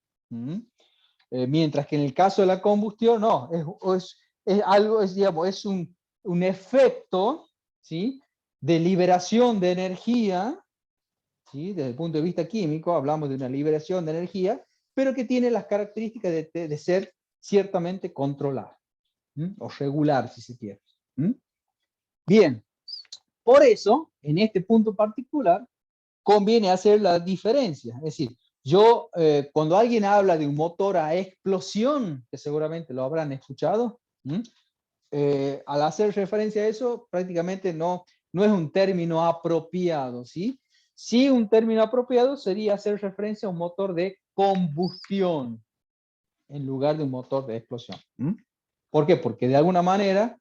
Mientras que en el caso de la combustión, no, es algo, digamos, es un efecto, ¿sí?, de liberación de energía, ¿sí?, desde el punto de vista químico, hablamos de una liberación de energía, pero que tiene las características de ser ciertamente controlada, o regular, si se quiere. Bien, por eso, en este punto particular, conviene hacer la diferencia. Es decir, yo, cuando alguien habla de un motor a explosión, que seguramente lo habrán escuchado, al hacer referencia a eso, prácticamente no es un término apropiado, ¿sí? Sí, un término apropiado sería hacer referencia a un motor de combustión en lugar de un motor de explosión. ¿Por qué? Porque de alguna manera,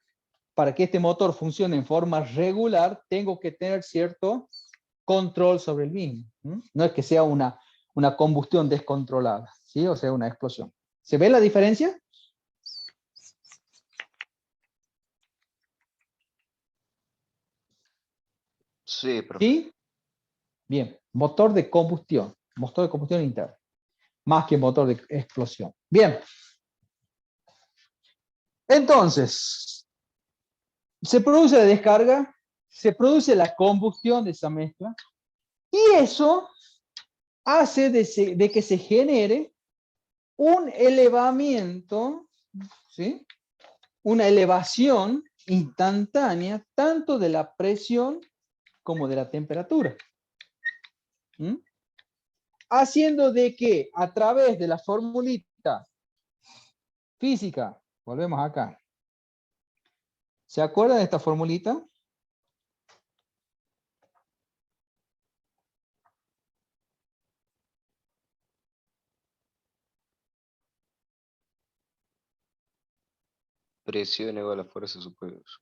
para que este motor funcione en forma regular, tengo que tener cierto control sobre el mismo. No es que sea una combustión descontrolada, ¿sí? O sea, una explosión. ¿Se ve la diferencia? Sí, profe. ¿Sí? Bien, motor de combustión interna, más que motor de explosión. Bien. Entonces, se produce la descarga, se produce la combustión de esa mezcla, y eso hace de que se genere un elevamiento, ¿sí?, una elevación instantánea tanto de la presión como de la temperatura. Haciendo de que a través de la formulita física, volvemos acá, ¿se acuerdan de esta formulita? Presión igual a fuerza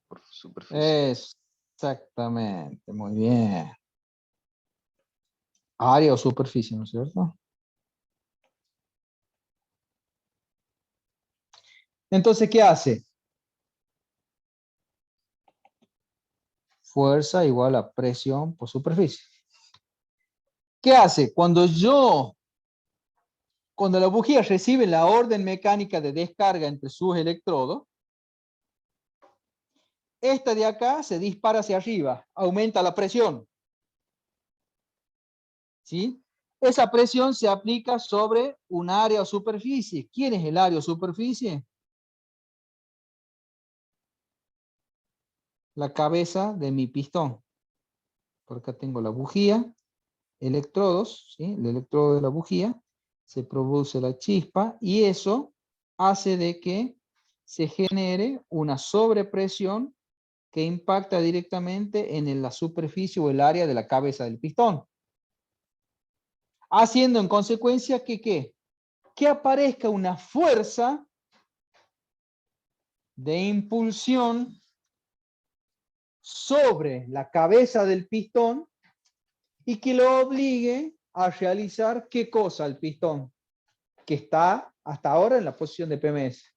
por superficie. Exactamente, muy bien. Área o superficie, ¿no es cierto? Entonces, ¿qué hace? Fuerza igual a presión por superficie. ¿Qué hace? Cuando la bujía recibe la orden mecánica de descarga entre sus electrodos, esta de acá se dispara hacia arriba, aumenta la presión. ¿Sí? Esa presión se aplica sobre un área o superficie. ¿Quién es el área o superficie? La cabeza de mi pistón. Por acá tengo la bujía, electrodos, ¿sí?, el electrodo de la bujía, se produce la chispa y eso hace de que se genere una sobrepresión que impacta directamente en la superficie o el área de la cabeza del pistón. Haciendo en consecuencia que aparezca una fuerza de impulsión sobre la cabeza del pistón y que lo obligue a realizar ¿qué cosa al pistón? Que está hasta ahora en la posición de PMS.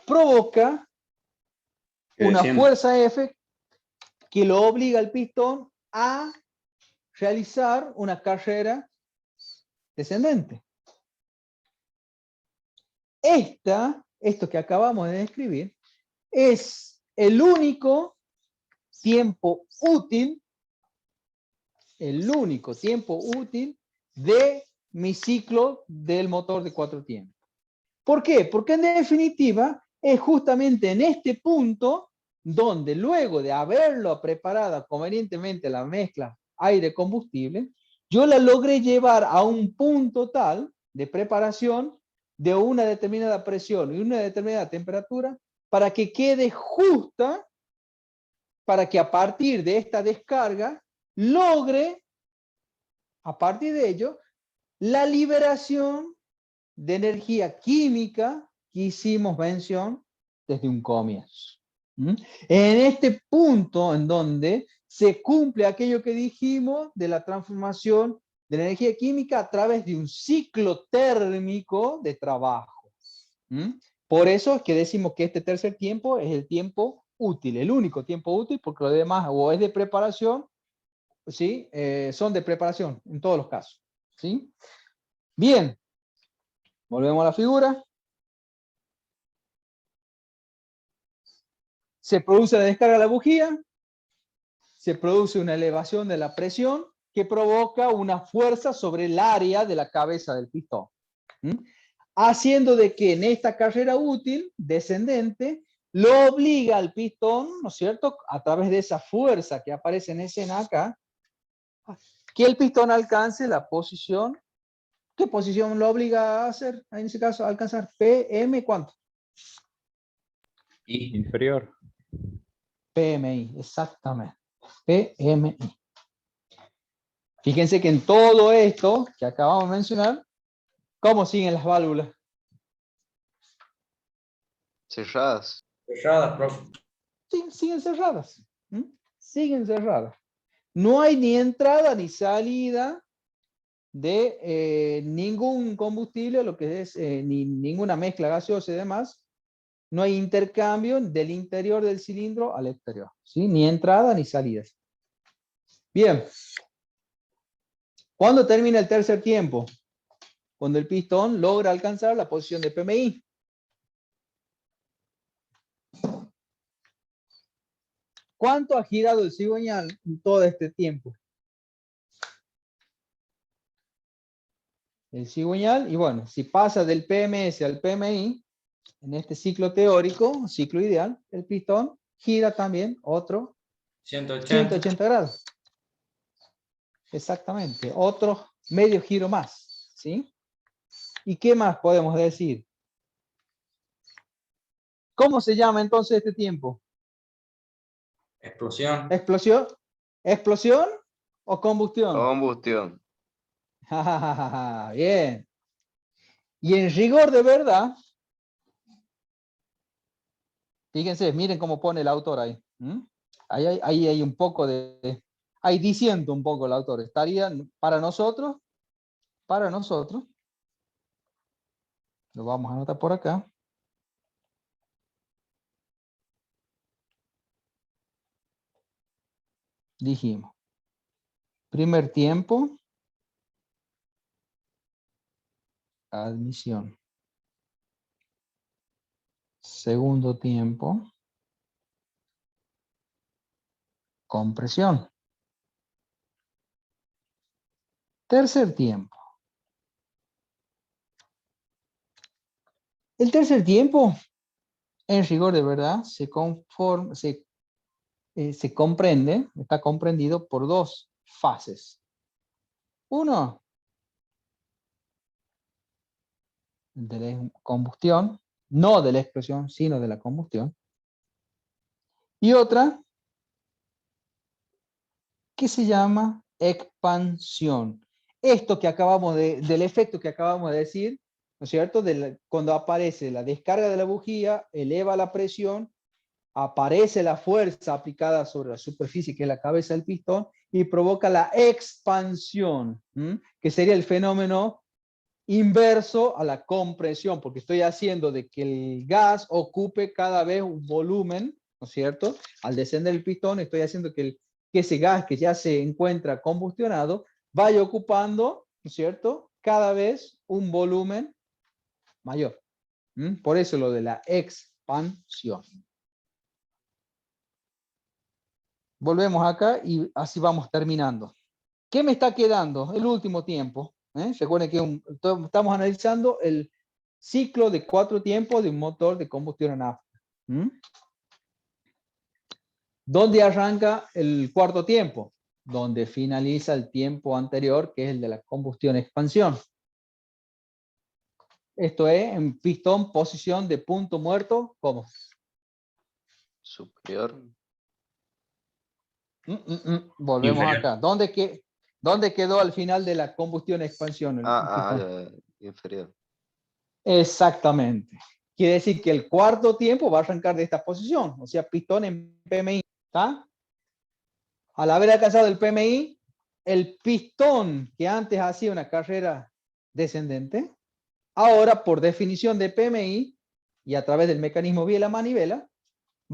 Provoca una fuerza F que lo obliga al pistón a realizar una carrera descendente. Esto que acabamos de describir, es el único tiempo útil, de mi ciclo del motor de 4 tiempos. ¿Por qué? Porque en definitiva es justamente en este punto donde luego de haberlo preparado convenientemente la mezcla aire-combustible, yo la logré llevar a un punto tal de preparación de una determinada presión y una determinada temperatura para que quede justa, para que a partir de esta descarga logre, a partir de ello, la liberación de energía química que hicimos mención desde un comienzo. En este punto en donde se cumple aquello que dijimos de la transformación de la energía química a través de un ciclo térmico de trabajo. Por eso es que decimos que este tercer tiempo es el tiempo útil, el único tiempo útil, porque lo demás o es de preparación, ¿sí? Son de preparación en todos los casos. ¿Sí? Bien, volvemos a la figura. Se produce la descarga de la bujía, se produce una elevación de la presión que provoca una fuerza sobre el área de la cabeza del pistón. Haciendo de que en esta carrera útil descendente lo obliga al pistón, ¿no es cierto?, a través de esa fuerza que aparece en escena acá, que el pistón alcance la posición. ¿Qué posición lo obliga a hacer? En ese caso, a alcanzar PM, ¿cuánto? Inferior. PMI, exactamente. PMI. Fíjense que en todo esto que acabamos de mencionar, ¿cómo siguen las válvulas? Cerradas. Cerradas, profe. Sí, siguen cerradas. Siguen cerradas. No hay ni entrada ni salida de ningún combustible, lo que es ni ninguna mezcla gaseosa y demás. No hay intercambio del interior del cilindro al exterior, ¿sí? Ni entrada ni salidas. Bien. ¿Cuándo termina el tercer tiempo? Cuando el pistón logra alcanzar la posición de PMI. ¿Cuánto ha girado el cigüeñal en todo este tiempo? El cigüeñal, y bueno, si pasa del PMS al PMI, en este ciclo teórico, ciclo ideal, el pistón gira también otro 180 grados. Exactamente, otro medio giro más, ¿sí? ¿Y qué más podemos decir? ¿Cómo se llama entonces este tiempo? Explosión. ¿Explosión? ¿Explosión o combustión? Combustión. Bien. Y en rigor de verdad, fíjense, miren cómo pone el autor ahí. Ahí hay un poco de... Ahí diciendo un poco el autor. Estaría para nosotros, lo vamos a anotar por acá. Dijimos, primer tiempo, admisión. Segundo tiempo, compresión. Tercer tiempo. El tercer tiempo, en rigor de verdad, se comprende, está comprendido por dos fases. Uno, de la combustión, no de la explosión, sino de la combustión. Y otra, que se llama expansión. Esto que acabamos del efecto que acabamos de decir, ¿no es cierto? Cuando aparece la descarga de la bujía, eleva la presión, aparece la fuerza aplicada sobre la superficie, que es la cabeza del pistón, y provoca la expansión, que sería el fenómeno inverso a la compresión, porque estoy haciendo de que el gas ocupe cada vez un volumen, ¿no es cierto? Al descender el pistón, estoy haciendo que ese gas que ya se encuentra combustionado vaya ocupando, ¿no es cierto?, cada vez un volumen mayor. Por eso lo de la expansión. Volvemos acá y así vamos terminando. ¿Qué me está quedando? El último tiempo. Recuerden que estamos analizando el ciclo de 4 tiempos de un motor de combustión a nafta. ¿Dónde arranca el cuarto tiempo? Donde finaliza el tiempo anterior, que es el de la combustión-expansión. Esto es en pistón, posición de punto muerto, ¿cómo? Superior. Volvemos Inferior. acá. ¿Dónde quedó al final de la combustión-expansión? Inferior. Exactamente. quiere decir que el cuarto tiempo va a arrancar de esta posición, o sea, pistón en PMI, ¿está? Al haber alcanzado el PMI, el pistón que antes hacía una carrera descendente, ahora por definición de PMI y a través del mecanismo biela-manivela,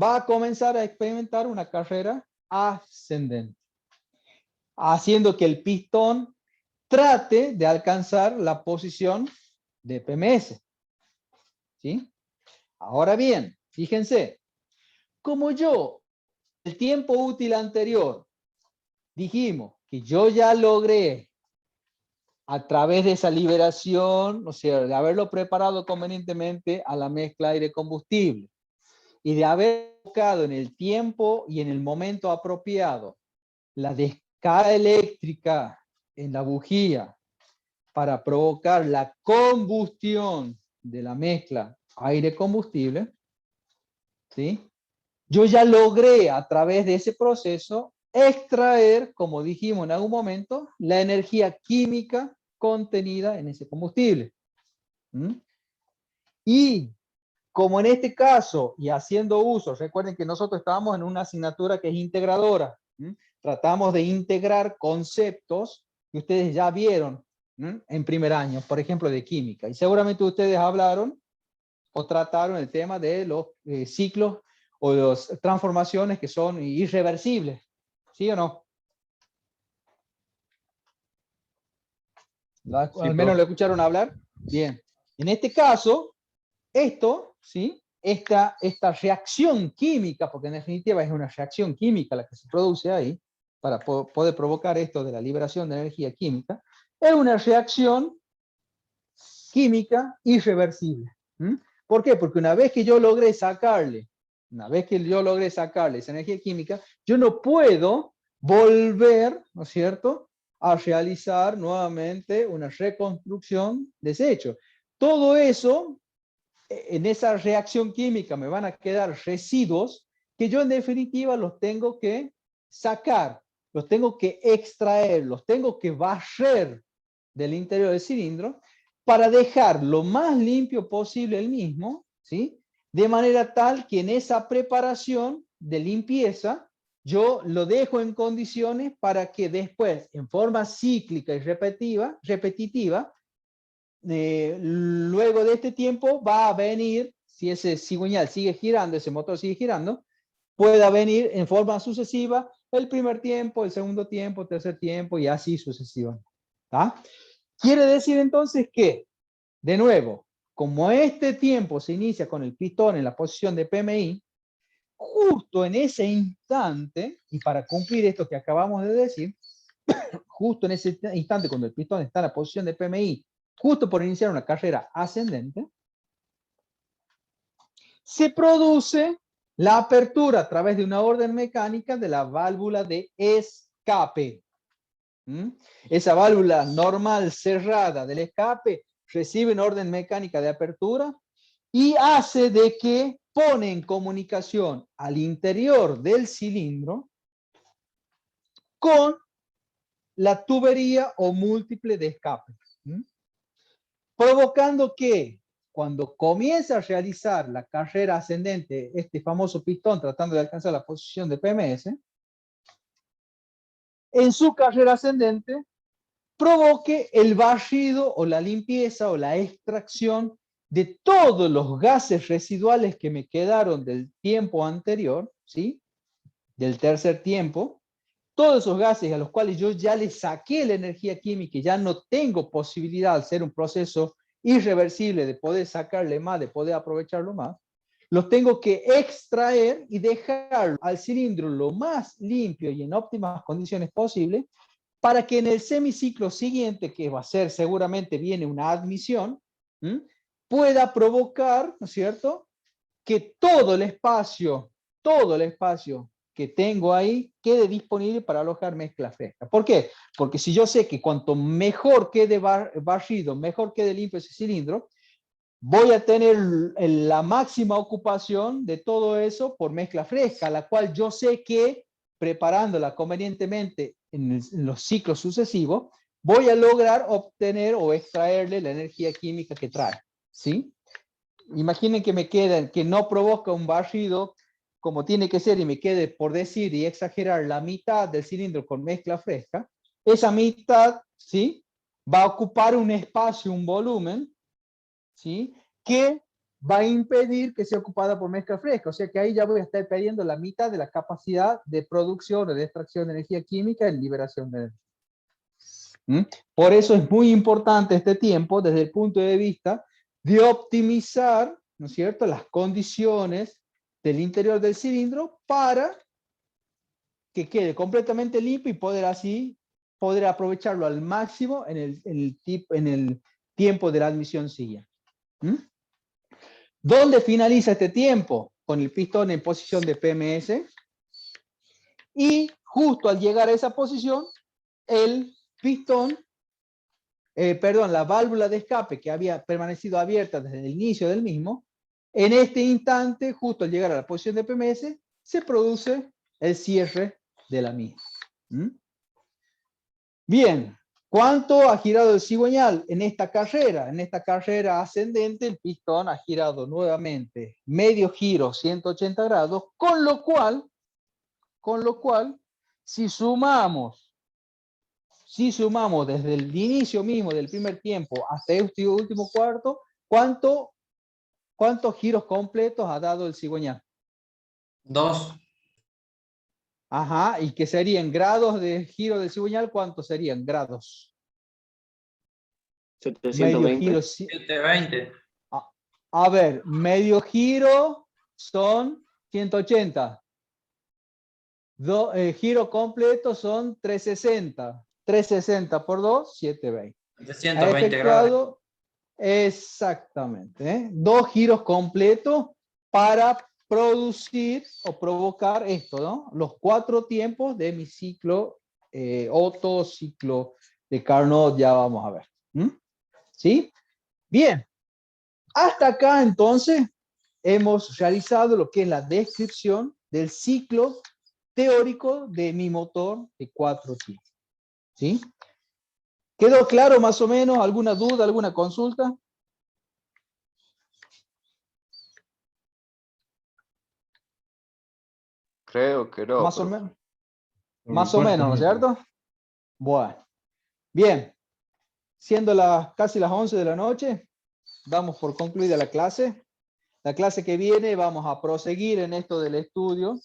va a comenzar a experimentar una carrera ascendente, haciendo que el pistón trate de alcanzar la posición de PMS. ¿Sí? Ahora bien, fíjense, como yo, el tiempo útil anterior, dijimos que yo ya logré, a través de esa liberación, o sea, de haberlo preparado convenientemente a la mezcla aire-combustible, y de haber buscado en el tiempo y en el momento apropiado la descarga eléctrica en la bujía para provocar la combustión de la mezcla aire-combustible, ¿sí? Yo ya logré a través de ese proceso extraer, como dijimos en algún momento, la energía química contenida en ese combustible. ¿Mm? Y como en este caso, y haciendo uso, recuerden que nosotros estábamos en una asignatura que es integradora. ¿Mm? Tratamos de integrar conceptos que ustedes ya vieron en primer año, por ejemplo, de química. Y seguramente ustedes hablaron o trataron el tema de los ciclos o las transformaciones que son irreversibles. ¿Sí o no? Al menos lo escucharon hablar. Bien. En este caso, esto, ¿sí? Esta reacción química, porque en definitiva es una reacción química la que se produce ahí, para poder provocar esto de la liberación de energía química, es una reacción química irreversible. ¿Mm? ¿Por qué? Porque una vez que yo logré sacarle esa energía química, yo no puedo volver, ¿no es cierto?, a realizar nuevamente una reconstrucción de ese hecho. Todo eso, en esa reacción química me van a quedar residuos que yo en definitiva los tengo que sacar, los tengo que extraer, los tengo que barrer del interior del cilindro para dejar lo más limpio posible el mismo, ¿sí? De manera tal que en esa preparación de limpieza yo lo dejo en condiciones para que después, en forma cíclica y repetitiva, luego de este tiempo va a venir, si ese cigüeñal sigue girando, ese motor sigue girando, pueda venir en forma sucesiva el primer tiempo, el segundo tiempo, el tercer tiempo y así sucesivamente. ¿Tá? Quiere decir entonces que, de nuevo, como este tiempo se inicia con el pistón en la posición de PMI, justo en ese instante, y para cumplir esto que acabamos de decir, justo en ese instante cuando el pistón está en la posición de PMI, justo por iniciar una carrera ascendente, se produce la apertura a través de una orden mecánica de la válvula de escape. Esa válvula normal cerrada del escape recibe una orden mecánica de apertura y hace de que pone en comunicación al interior del cilindro con la tubería o múltiple de escape, provocando que cuando comienza a realizar la carrera ascendente, este famoso pistón tratando de alcanzar la posición de PMS, en su carrera ascendente provoque el barrido o la limpieza o la extracción de todos los gases residuales que me quedaron del tiempo anterior, ¿sí? Del tercer tiempo, todos esos gases a los cuales yo ya le saqué la energía química y ya no tengo posibilidad de hacer un proceso irreversible de poder sacarle más, de poder aprovecharlo más, los tengo que extraer y dejar al cilindro lo más limpio y en óptimas condiciones posible para que en el semiciclo siguiente, que va a ser seguramente viene una admisión, pueda provocar, ¿no es cierto?, que todo el espacio que tengo ahí quede disponible para alojar mezcla fresca. ¿Por qué? Porque si yo sé que cuanto mejor quede barrido, mejor quede limpio ese cilindro, voy a tener la máxima ocupación de todo eso por mezcla fresca, la cual yo sé que preparándola convenientemente en los ciclos sucesivos, voy a lograr obtener o extraerle la energía química que trae, ¿sí? imaginen que me queda, que no provoca un barrido como tiene que ser y me quede, por decir y exagerar, la mitad del cilindro con mezcla fresca. Esa mitad, ¿sí?, va a ocupar un espacio, un volumen, ¿sí?, que va a impedir que sea ocupada por mezcla fresca. O sea que ahí ya voy a estar perdiendo la mitad de la capacidad de producción o de extracción de energía química y liberación de energía. Por eso es muy importante este tiempo desde el punto de vista de optimizar, ¿no es cierto?, las condiciones del interior del cilindro para que quede completamente limpio y poder así aprovecharlo al máximo en el tiempo de la admisión siguiente. ¿Dónde finaliza este tiempo? Con el pistón en posición de PMS. Y justo al llegar a esa posición, el pistón, la válvula de escape que había permanecido abierta desde el inicio del mismo, en este instante, justo al llegar a la posición de PMS, se produce el cierre de la misma. Bien, ¿cuánto ha girado el cigüeñal en esta carrera? En esta carrera ascendente, el pistón ha girado nuevamente medio giro, 180 grados, con lo cual, si sumamos desde el inicio mismo del primer tiempo hasta este último cuarto, ¿cuántos giros completos ha dado el cigüeñal? 2. Ajá, ¿y qué serían grados de giro del cigüeñal? ¿Cuántos serían grados? 720. Medio giro. 720. A ver, medio giro son 180. Giro completo son 360. 360 por 2, 720. 720 grados. Exactamente. 2 giros completos para producir o provocar esto, ¿no? Los 4 tiempos de mi ciclo Otto, ciclo de Carnot, ya vamos a ver. ¿Sí? Bien. Hasta acá, entonces, hemos realizado lo que es la descripción del ciclo teórico de mi motor de 4 tiempos. ¿Sí? ¿Quedó claro más o menos? ¿Alguna duda, alguna consulta? Creo que no. Más o profe. menos. Más o menos, ¿no es cierto? Bueno. Bien. Siendo casi las 11 de la noche, damos por concluida la clase. La clase que viene vamos a proseguir en esto del estudio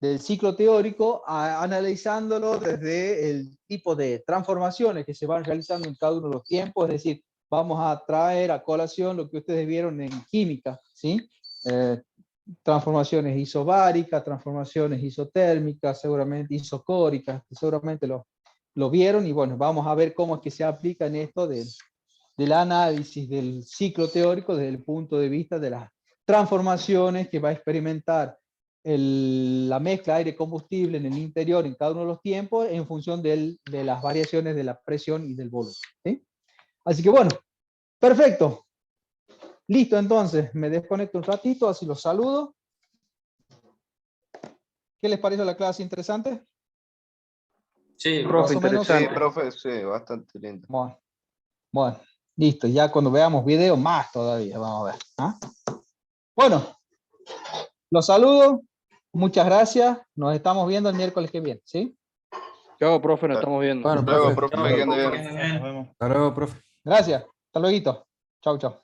del ciclo teórico, analizándolo desde el tipo de transformaciones que se van realizando en cada uno de los tiempos. Es decir, vamos a traer a colación lo que ustedes vieron en química, ¿sí? Transformaciones isobáricas, transformaciones isotérmicas, seguramente isocóricas, que seguramente lo vieron, y bueno, vamos a ver cómo es que se aplica en esto del análisis del ciclo teórico desde el punto de vista de las transformaciones que va a experimentar la mezcla aire-combustible en el interior en cada uno de los tiempos en función de las variaciones de la presión y del volumen. ¿Sí? Así que bueno, perfecto. Listo, entonces, me desconecto un ratito, así los saludo. ¿Qué les pareció la clase? ¿Interesante? Sí, Profe, más o menos. interesante. Sí, profe, sí, bastante lindo. Bueno, listo. Ya cuando veamos video, más todavía. Vamos a ver. ¿Ah? Bueno, los saludo. Muchas gracias. Nos estamos viendo el miércoles que viene. ¿Sí? Chao, profe, nos estamos viendo. Bueno, Hasta luego, profe. profe, que ande bien. bien. Hasta luego, profe. Gracias. Hasta luego. Chau, chau.